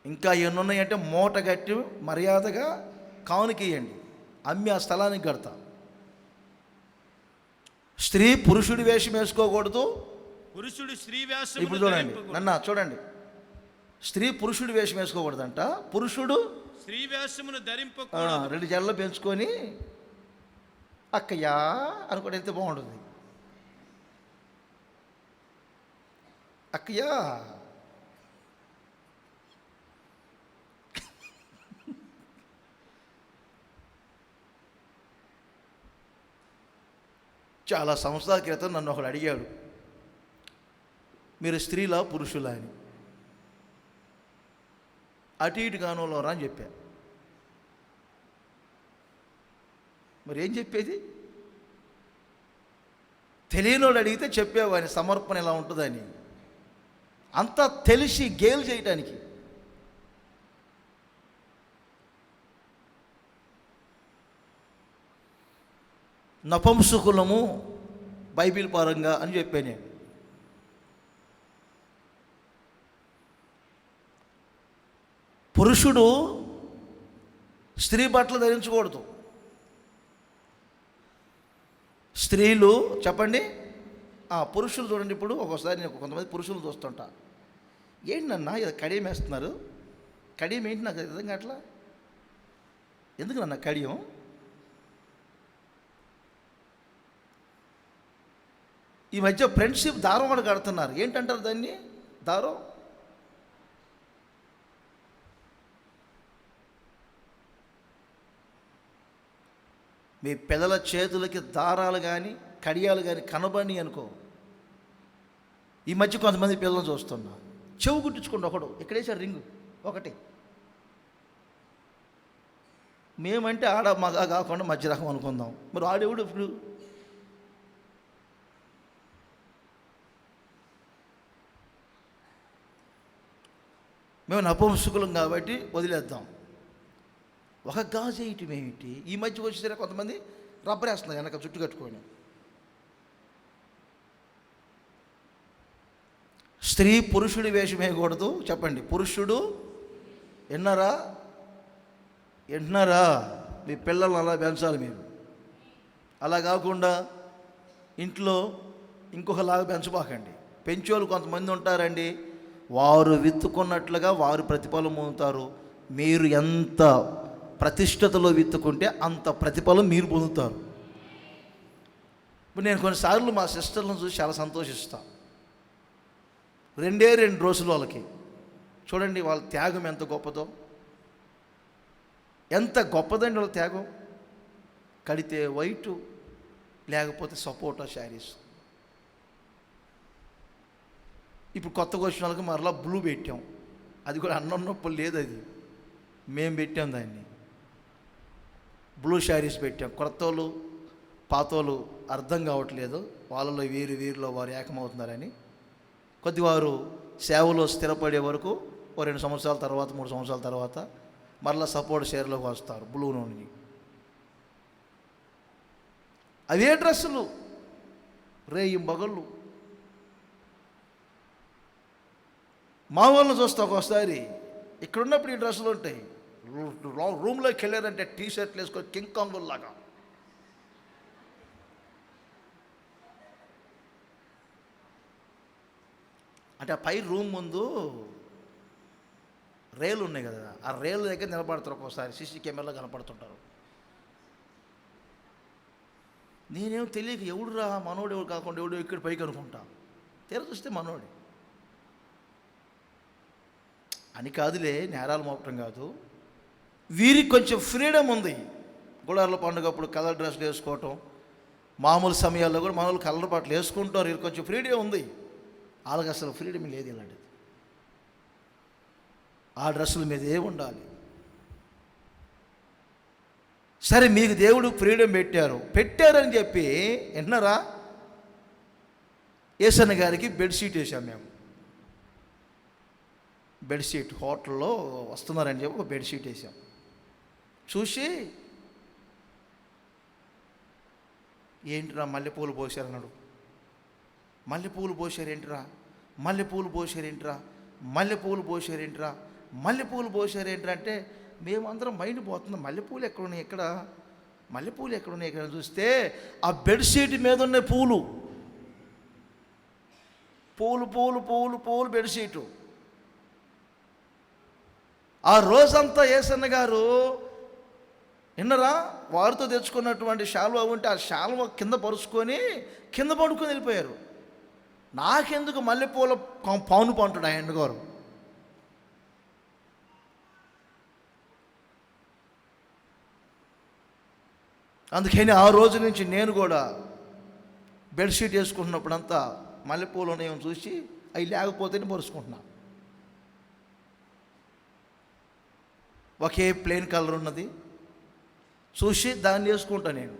S1: ఇంకా ఎన్నున్నాయంటే మూట కట్టి మర్యాదగా కానుకియండి, అమ్మి ఆ స్థలానికి కడతా. స్త్రీ పురుషుడి వేషం వేసుకోకూడదు.
S2: పురుషుడు స్త్రీ వేషం.
S1: ఇప్పుడు చూడండి, చూడండి, స్త్రీ పురుషుడి వేషం వేసుకోకూడదంట. పురుషుడు
S2: స్త్రీ వేషమును ధరింపకూడదు.
S1: 2 జడలు పెంచుకొని అక్కయ్యా అనుకోండి, ఎంత బాగుంటుంది. అక్కయ్యా చాలా సంవత్సరాల క్రితం నన్ను ఒకడు అడిగాడు, మీరు స్త్రీలా పురుషులా అని. అటు ఇటు కానులోరా అని చెప్పా. మరి ఏం చెప్పేది? తెలియనోడు అడిగితే చెప్పేవాని సమర్పణ ఎలా ఉంటుందని. అంతా తెలిసి గేలు చేయటానికి. నపుంసకులము బైబిల్ పరంగా అని చెప్పాను నేను. పురుషుడు స్త్రీ బట్టలు ధరించకూడదు. స్త్రీలు చెప్పండి, పురుషులు చూడండి. ఇప్పుడు ఒక్కోసారి నేను కొంతమంది పురుషులు చూస్తుంటా, ఏంటన్నా ఇది కడియం వేస్తున్నారు, కడియం ఏంటి నాకు అర్థం కావట్లా, ఎందుకు నన్న కడియం? ఈ మధ్య ఫ్రెండ్షిప్ దారం కూడా కడుతున్నారు. ఏంటంటారు దాన్ని? దారం. మీ పిల్లల చేతులకి దారాలు కానీ కడియాలు కానీ కనబడి అనుకో. ఈ మధ్య కొంతమంది పిల్లలు చూస్తున్నా, చెవు కుట్టించుకోండి ఒకడు, ఇక్కడేసారు రింగు ఒకటి. మేమంటే ఆడ మగ కాకుండా మధ్య రకం అనుకుందాం, మరి ఆడెవడు ఇప్పుడు? మేము నపుంసకులం కాబట్టి వదిలేద్దాం. ఒక గాజు వేయటం ఏమిటి? ఈ మధ్య వచ్చేసరికి కొంతమంది రబ్బర్ వేస్తున్నారు వెనక చుట్టు కట్టుకొని. స్త్రీ పురుషుడి వేషం వేయకూడదు. చెప్పండి, పురుషుడు విన్నారా? మీ పిల్లల్ని అలా పెంచాలి మీరు. అలా కాకుండా ఇంట్లో ఇంకొకలాగా పెంచబాకండి. పెంచోళ్ళు కొంతమంది ఉంటారండి, వారు విత్తుకున్నట్లుగా వారు ప్రతిఫలం పొందుతారు. మీరు ఎంత ప్రతిష్టతలో విత్తుకుంటే అంత ప్రతిఫలం మీరు పొందుతారు. ఇప్పుడు నేను కొన్నిసార్లు మా సిస్టర్లను చూసి చాలా సంతోషిస్తాను. 2 రోజులు వాళ్ళకి చూడండి, వాళ్ళ త్యాగం ఎంత గొప్పదో. ఎంత గొప్పదండి వాళ్ళ త్యాగం. కడితే వైటు, లేకపోతే సపోటా శారీస్. ఇప్పుడు కొత్తగా వచ్చిన వాళ్ళకి మరలా బ్లూ పెట్టాం. అది కూడా అన్నప్పుడు లేదు, అది మేము పెట్టాం దాన్ని. బ్లూ శారీస్ పెట్టాం. కొత్తోళ్ళు పాతోళ్ళు అర్థం కావట్లేదు, వాళ్ళలో వీరిలో వారు ఏకమవుతున్నారని. కొద్దివారు సేవలో స్థిరపడే వరకు 2 సంవత్సరాల తర్వాత 3 సంవత్సరాల తర్వాత మరలా సపోర్ట్ షేర్లోకి వస్తారు బ్లూ నుండి. అవే డ్రెస్సులు రేయింబగళ్ళు. మా వాళ్ళని చూస్తా ఒక్కోసారి, ఇక్కడ ఉన్నప్పుడు ఈ డ్రెస్సులు ఉంటాయి, రూమ్లోకి వెళ్ళారంటే టీ షర్ట్లు వేసుకొని కింగ్ కాంగుల్లాగా. అంటే ఆ పై రూమ్ ముందు రేలు ఉన్నాయి కదా, ఆ రేలు దగ్గర నిలబడతారు ఒక్కోసారి, సీసీ కెమెరాలో కనపడుతుంటారు. నేనేం తెలియక ఎవడురా మనోడు, ఎవడు కాకుండా ఎవడు ఇక్కడ పైకి అనుకుంటా, తీర చూస్తే మనోడు అని. కాదులే, నేరాలు మోపటం కాదు. వీరికి కొంచెం ఫ్రీడమ్ ఉంది. గుడార్ల పండుగప్పుడు కలర్ డ్రెస్లు వేసుకోవటం, మామూలు సమయాల్లో కూడా మనోళ్ళు కలర్ బట్టలు వేసుకుంటారు. వీరికి కొంచెం ఫ్రీడమ్ ఉంది. వాళ్ళకి అసలు ఫ్రీడమ్ లేదు. ఇలాంటిది ఆ డ్రెస్సుల మీదే ఉండాలి. సరే, మీకు దేవుడు ఫ్రీడమ్ పెట్టారని చెప్పి విన్నారా? యేసన్న గారికి బెడ్షీట్ వేసాం మేము. బెడ్షీట్ హోటల్లో వస్తున్నారని చెప్పి ఒక బెడ్షీట్ వేసాం. చూసి ఏంటిరా మల్లెపూలు పోసారన్నాడు. మల్లెపూలు పోసారేంట్రా, మల్లెపూలు పోసారేంట్రా, మల్లెపూలు పోసారేంట్రా, మల్లెపూలు పోసారేంట్రా అంటే మేమందరం మైండ్ పోతుంది. మల్లెపూలు ఎక్కడున్నాయి ఇక్కడ, మల్లెపూలు ఎక్కడున్నాయి ఇక్కడ చూస్తే ఆ బెడ్షీట్ మీద ఉన్న పూలు పూలు పూలు పూలు పూలు బెడ్షీటు. ఆ రోజంతా యేసన్న గారు విన్నరా, వారితో తెచ్చుకున్నటువంటి శాలువా ఉంటే ఆ శాలువా కింద పరుచుకొని కింద పడుకొని వెళ్ళిపోయారు. నాకెందుకు మల్లెపూల పాను పంటాడు ఆయన గారు. అందుకని ఆ రోజు నుంచి నేను కూడా బెడ్షీట్ వేసుకుంటున్నప్పుడంతా మల్లెపూలు ఉన్నాయో చూసి అవి లేకపోతేనే పరుచుకుంటున్నా. ఒకే ప్లెయిన్ కలర్ ఉన్నది చూసి దాన్ని వేసుకుంటా నేను.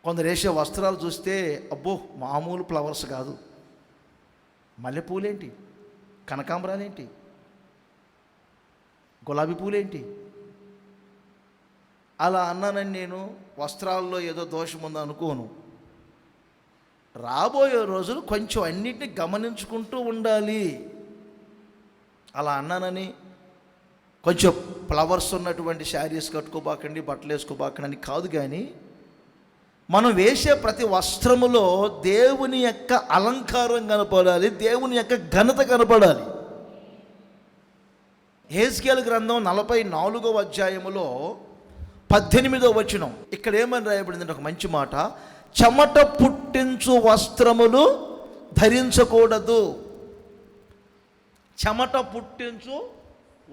S1: కొందరు వేసే వస్త్రాలు చూస్తే అబ్బో మామూలు ఫ్లవర్స్ కాదు, మల్లెపూలేంటి, కనకాంబరాలేంటి, గులాబీ పూలేంటి. అలా అన్నానని నేను వస్త్రాల్లో ఏదో దోషం ఉందో అనుకోను. రాబోయే రోజులు కొంచెం అన్నిటిని గమనించుకుంటూ ఉండాలి. అలా అన్నానని కొంచెం ఫ్లవర్స్ ఉన్నటువంటి శారీస్ కట్టుకోబాకండి, బట్టలు వేసుకోబాకండి అని కాదు. కానీ మనం వేసే ప్రతి వస్త్రములో దేవుని యొక్క అలంకారం కనపడాలి, దేవుని యొక్క ఘనత కనపడాలి. హెజ్కేలు గ్రంథం 44వ అధ్యాయములో 18వ వచనం ఇక్కడ ఏమని రాయబడిందంటే ఒక మంచి మాట, చెమట పుట్టించు వస్త్రములు ధరించకూడదు. చెమట పుట్టించు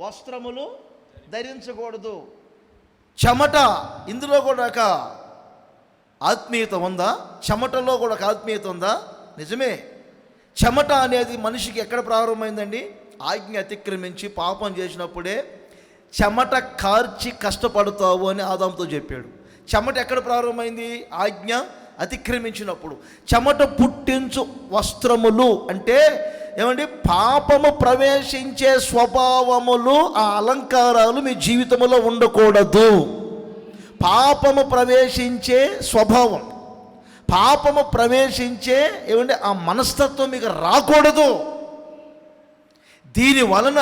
S1: వస్త్రములు ధరించకూడదు. చెమట, ఇందులో కూడా ఒక ఆత్మీయత ఉందా? చెమటలో కూడా ఒక ఆత్మీయత ఉందా? నిజమే. చెమట అనేది మనిషికి ఎక్కడ ప్రారంభమైందండి? ఆజ్ఞ అతిక్రమించి పాపం చేసినప్పుడే చెమట కార్చి కష్టపడతావు అని ఆదాముతో చెప్పాడు. చెమట ఎక్కడ ప్రారంభమైంది? ఆజ్ఞ అతిక్రమించినప్పుడు. చెమట పుట్టించు వస్త్రములు అంటే ఏమండి? పాపము ప్రవేశించే స్వభావములు, ఆ అలంకారాలు మీ జీవితంలో ఉండకూడదు. పాపము ప్రవేశించే స్వభావం, పాపము ప్రవేశించే ఏమంటే ఆ మనస్తత్వం మీకు రాకూడదు. దీని వలన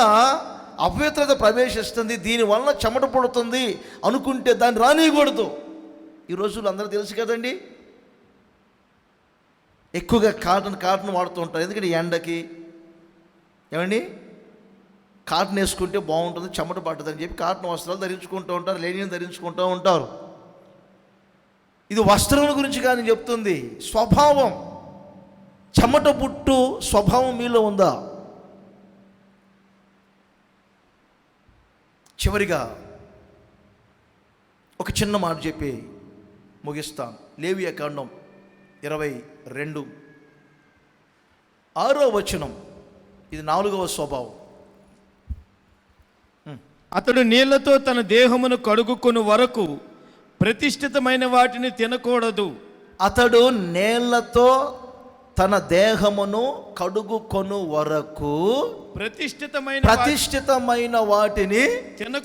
S1: అపవిత్రత ప్రవేశిస్తుంది, దీని వలన చెమట పుడుతుంది అనుకుంటే దాన్ని రానియకూడదు. ఈ రోజుల్లో అందరూ తెలుసు కదండి, ఎక్కువగా కాటన్ వాడుతూ ఉంటారు. ఎందుకంటే ఎండకి ఏమండి కాటన్ వేసుకుంటే బాగుంటుంది, చెమట పట్టదని చెప్పి కాటన్ వస్త్రాలు ధరించుకుంటూ ఉంటారు, లేనిని ధరించుకుంటూ ఉంటారు. ఇది వస్త్రం గురించి కానీ చెప్తుంది, స్వభావం. చెమట పుట్టు స్వభావం మీలో ఉందా? చివరిగా ఒక చిన్న మాట చెప్పి ముగిస్తాను. లేవియా కాండం 22 6వ వచనం. ఇది 4వ స్వభావం.
S2: అతడు నీళ్లతో తన దేహమును కడుగుకొను వరకు ప్రతిష్ఠితమైన వాటిని తినకూడదు. అతడు
S1: నీళ్లతో తన దేహమును కడుగుకొను వరకు ప్రతిష్ఠితమైన వాటిని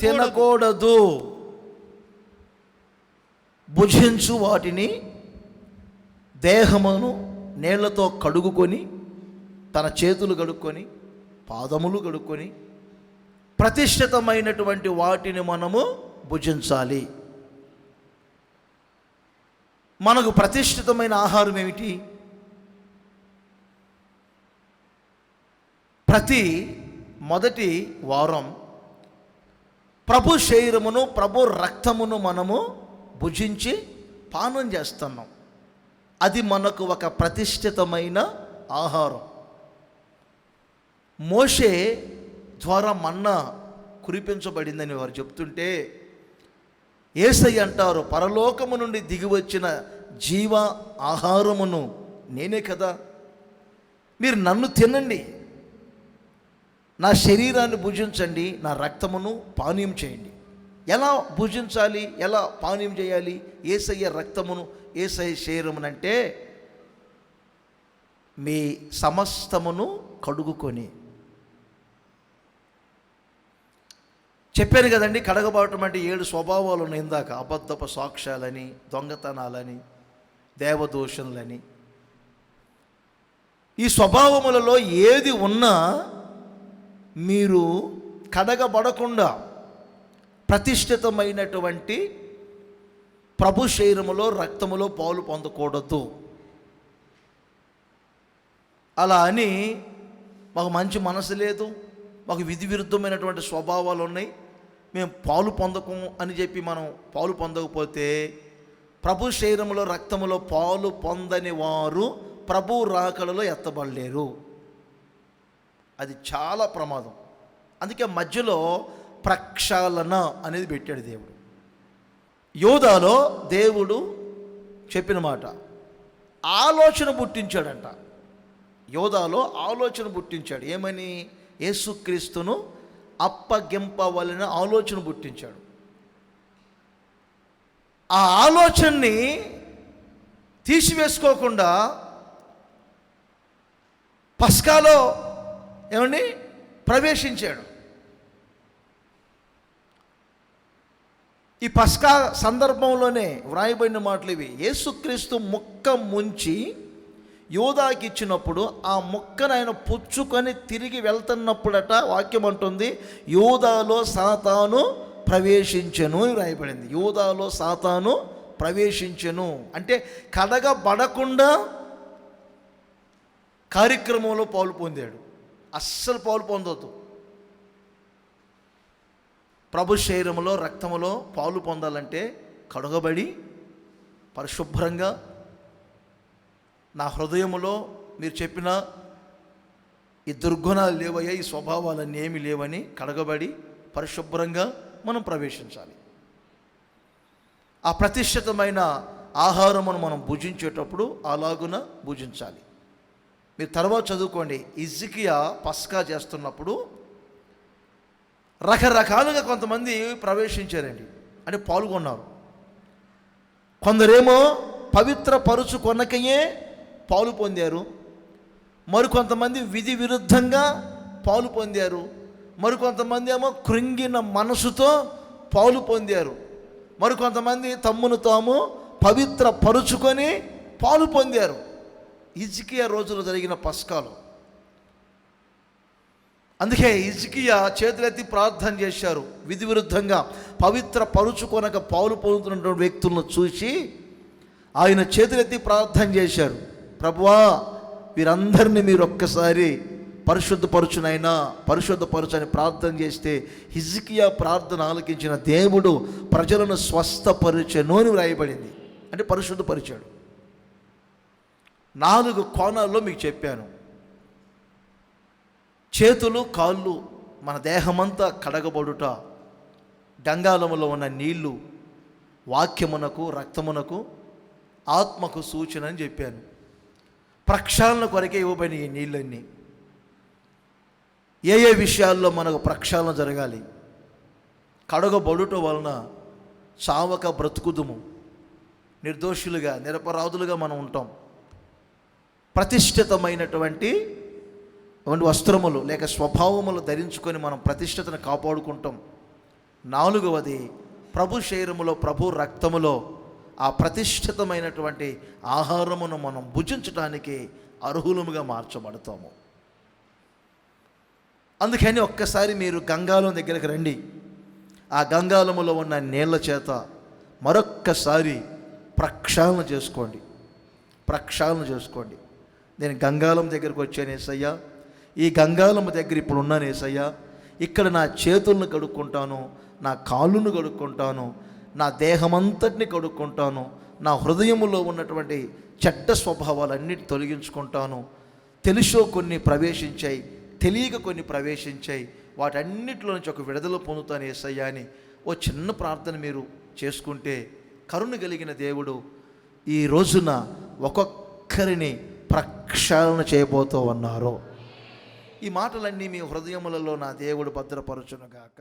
S1: తినకూడదు. భుజించు వాటిని, దేహమును నీళ్లతో కడుగుకొని, తన చేతులు కడుక్కొని, పాదములు కడుక్కొని, ప్రతిష్ఠితమైనటువంటి వాటిని మనము భుజించాలి. మనకు ప్రతిష్ఠితమైన ఆహారం ఏమిటి? ప్రతి మొదటి వారం ప్రభు శరీరమును, ప్రభు రక్తమును మనము భుజించి పానం చేస్తున్నాం. అది మనకు ఒక ప్రతిష్ఠితమైన ఆహారం. మోషే ద్వారా మన్నా కురిపించబడిందని వారు చెప్తుంటే యేసయ్య అంటారు, పరలోకము నుండి దిగి వచ్చిన జీవ ఆహారమును నేనే కదా, మీరు నన్ను తినండి, నా శరీరాన్ని భుజించండి, నా రక్తమును పానీయం చేయండి. ఎలా భుజించాలి, ఎలా పానీయం చేయాలి? యేసయ్య రక్తమును, యేసయ్య శరీరమునంటే మీ సమస్తమును కడుగుకొని. చెప్పాను కదండి, కడగబడటం అంటే 7 స్వభావాలు ఉన్నాయి ఇందాక. అబద్ధపు సాక్ష్యాలని, దొంగతనాలని, దేవదూషణలని. ఈ స్వభావములలో ఏది ఉన్నా మీరు కడగబడకుండా ప్రతిష్ఠితమైనటువంటి ప్రభు శరీరములో, రక్తములో పాలు పొందకూడదు. అలా అని మాకు మంచి మనసు లేదు, మాకు విధి విరుద్ధమైనటువంటి స్వభావాలు ఉన్నాయి, మేము పాలు పొందకము అని చెప్పి మనం పాలు పొందకపోతే, ప్రభు శరీరములో, రక్తములో పాలు పొందని వారు ప్రభు రాకడలో ఎత్తబడలేరు. అది చాలా ప్రమాదం. అందుకే మధ్యలో ప్రక్షాళన అనేది పెట్టాడు దేవుడు. యోధాలో దేవుడు చెప్పిన మాట ఆలోచన పుట్టించాడంట. యోధాలో ఆలోచన పుట్టించాడు. ఏమని? యేసుక్రీస్తును అప్పగింపవలన ఆలోచన పుట్టించాడు. ఆ ఆలోచనని తీసివేసుకోకుండా పస్కాలో ఏమండి ప్రవేశించాడు. ఈ పస్కా సందర్భంలోనే వ్రాయబడిన మాటలు ఇవి. యేసుక్రీస్తు ముక్క ముంచి యోధాకి ఇచ్చినప్పుడు ఆ ముక్కను ఆయన పుచ్చుకొని తిరిగి వెళ్తున్నప్పుడట వాక్యం అంటుంది, యోధాలో సాతాను ప్రవేశించెను వ్రాయబడింది. యోధాలో సాతాను ప్రవేశించెను అంటే కడగబడకుండా కార్యక్రమంలో పాలు పొందాడు. అస్సలు పాలు పొందొద్దు. ప్రభు శరీరములో, రక్తములో పాలు పొందాలంటే కడగబడి పరిశుభ్రంగా నా హృదయములో మీరు చెప్పిన ఈ దుర్గుణాలు లేవయ్యా, ఈ స్వభావాలన్నీ ఏమి లేవని కడగబడి పరిశుభ్రంగా మనం ప్రవేశించాలి. ఆ ప్రతిష్ఠితమైన ఆహారమును మనం భుజించేటప్పుడు అలాగున భుజించాలి. మీరు తర్వాత చదువుకోండి. హిజ్కియా పస్కా చేస్తున్నప్పుడు రకరకాలుగా కొంతమంది ప్రవేశించారండి, అంటే పాల్గొన్నారు. కొందరేమో పవిత్ర పరుచు కొనకయే పాలు పొందారు, మరికొంతమంది విధి విరుద్ధంగా పాలు పొందారు, మరికొంతమంది ఏమో కృంగిన మనసుతో పాలు పొందారు, మరికొంతమంది తమ్మును తాము పవిత్ర పరుచుకొని పాలు పొందారు. హిజ్కియా రోజులు జరిగిన పస్కాలో. అందుకే హిజ్కియా చేతులెత్తి ప్రార్థన చేశారు. విధి విరుద్ధంగా పవిత్ర పరుచుకొనక పాలు పొందుతున్నటువంటి వ్యక్తులను చూసి ఆయన చేతులెత్తి ప్రార్థన చేశారు, ప్రభువా వీరందరినీ మీరు ఒక్కసారి పరిశుద్ధపరచునైనా పరిశుద్ధపరచని ప్రార్థన చేస్తే హిజ్కియా ప్రార్థన ఆలకించిన దేవుడు ప్రజలను స్వస్థపరిచెను అని వ్రాయబడింది. అంటే పరిశుద్ధపరిచాడు. 4 కోణాల్లో మీకు చెప్పాను. చేతులు కాళ్ళు మన దేహమంతా కడగబడుట, గంగాళములో ఉన్న నీళ్లు వాక్యమునకు రక్తమునకు ఆత్మకు సూచన అని చెప్పాను. ప్రక్షాళన కొరకే ఇవ్వబడిన ఈ నీళ్ళన్నీ ఏ ఏ విషయాల్లో మనకు ప్రక్షాళన జరగాలి? కడగబడుట వలన చావక బ్రతుకుదుము, నిర్దోషులుగా నిరపరాధులుగా మనం ఉంటాం. ప్రతిష్ఠితమైనటువంటి వస్త్రములు లేక స్వభావములు ధరించుకొని మనం ప్రతిష్ఠతను కాపాడుకుంటాం. 4వది ప్రభు శరీరములో ప్రభు రక్తములో ఆ ప్రతిష్ఠితమైనటువంటి ఆహారమును మనం భుజించడానికి అర్హులముగా మార్చబడతాము. అందుకని ఒక్కసారి మీరు గంగాళం దగ్గరికి రండి. ఆ గంగాళములో ఉన్న నీళ్ల చేత మరొక్కసారి ప్రక్షాళన చేసుకోండి. ప్రక్షాళన చేసుకోండి. నేను గంగాళం దగ్గరికి వచ్చాను యేసయ్యా, ఈ గంగాళం దగ్గర ఇప్పుడు ఉన్నాను యేసయ్యా, ఇక్కడ నా చేతులను కడుక్కుంటాను, నా కాళ్ళను కడుక్కుంటాను, నా దేహమంతటిని కడుక్కుంటాను, నా హృదయములో ఉన్నటువంటి చెడ్డ స్వభావాలన్నిటి తొలగించుకుంటాను. తెలుసో కొన్ని ప్రవేశించాయి, తెలియక కొన్ని ప్రవేశించాయి, వాటన్నిటిలో నుంచి ఒక విడుదల పొందుతాను యేసయ్యా అని ఓ చిన్న ప్రార్థన మీరు చేసుకుంటే కరుణ కలిగిన దేవుడు ఈ రోజున ఒక్కొక్కరిని ప్రక్షాళన చేయబోతూ ఉన్నారు. ఈ మాటలన్నీ మీ హృదయములలో నా దేవుడు భద్రపరచునుగాక.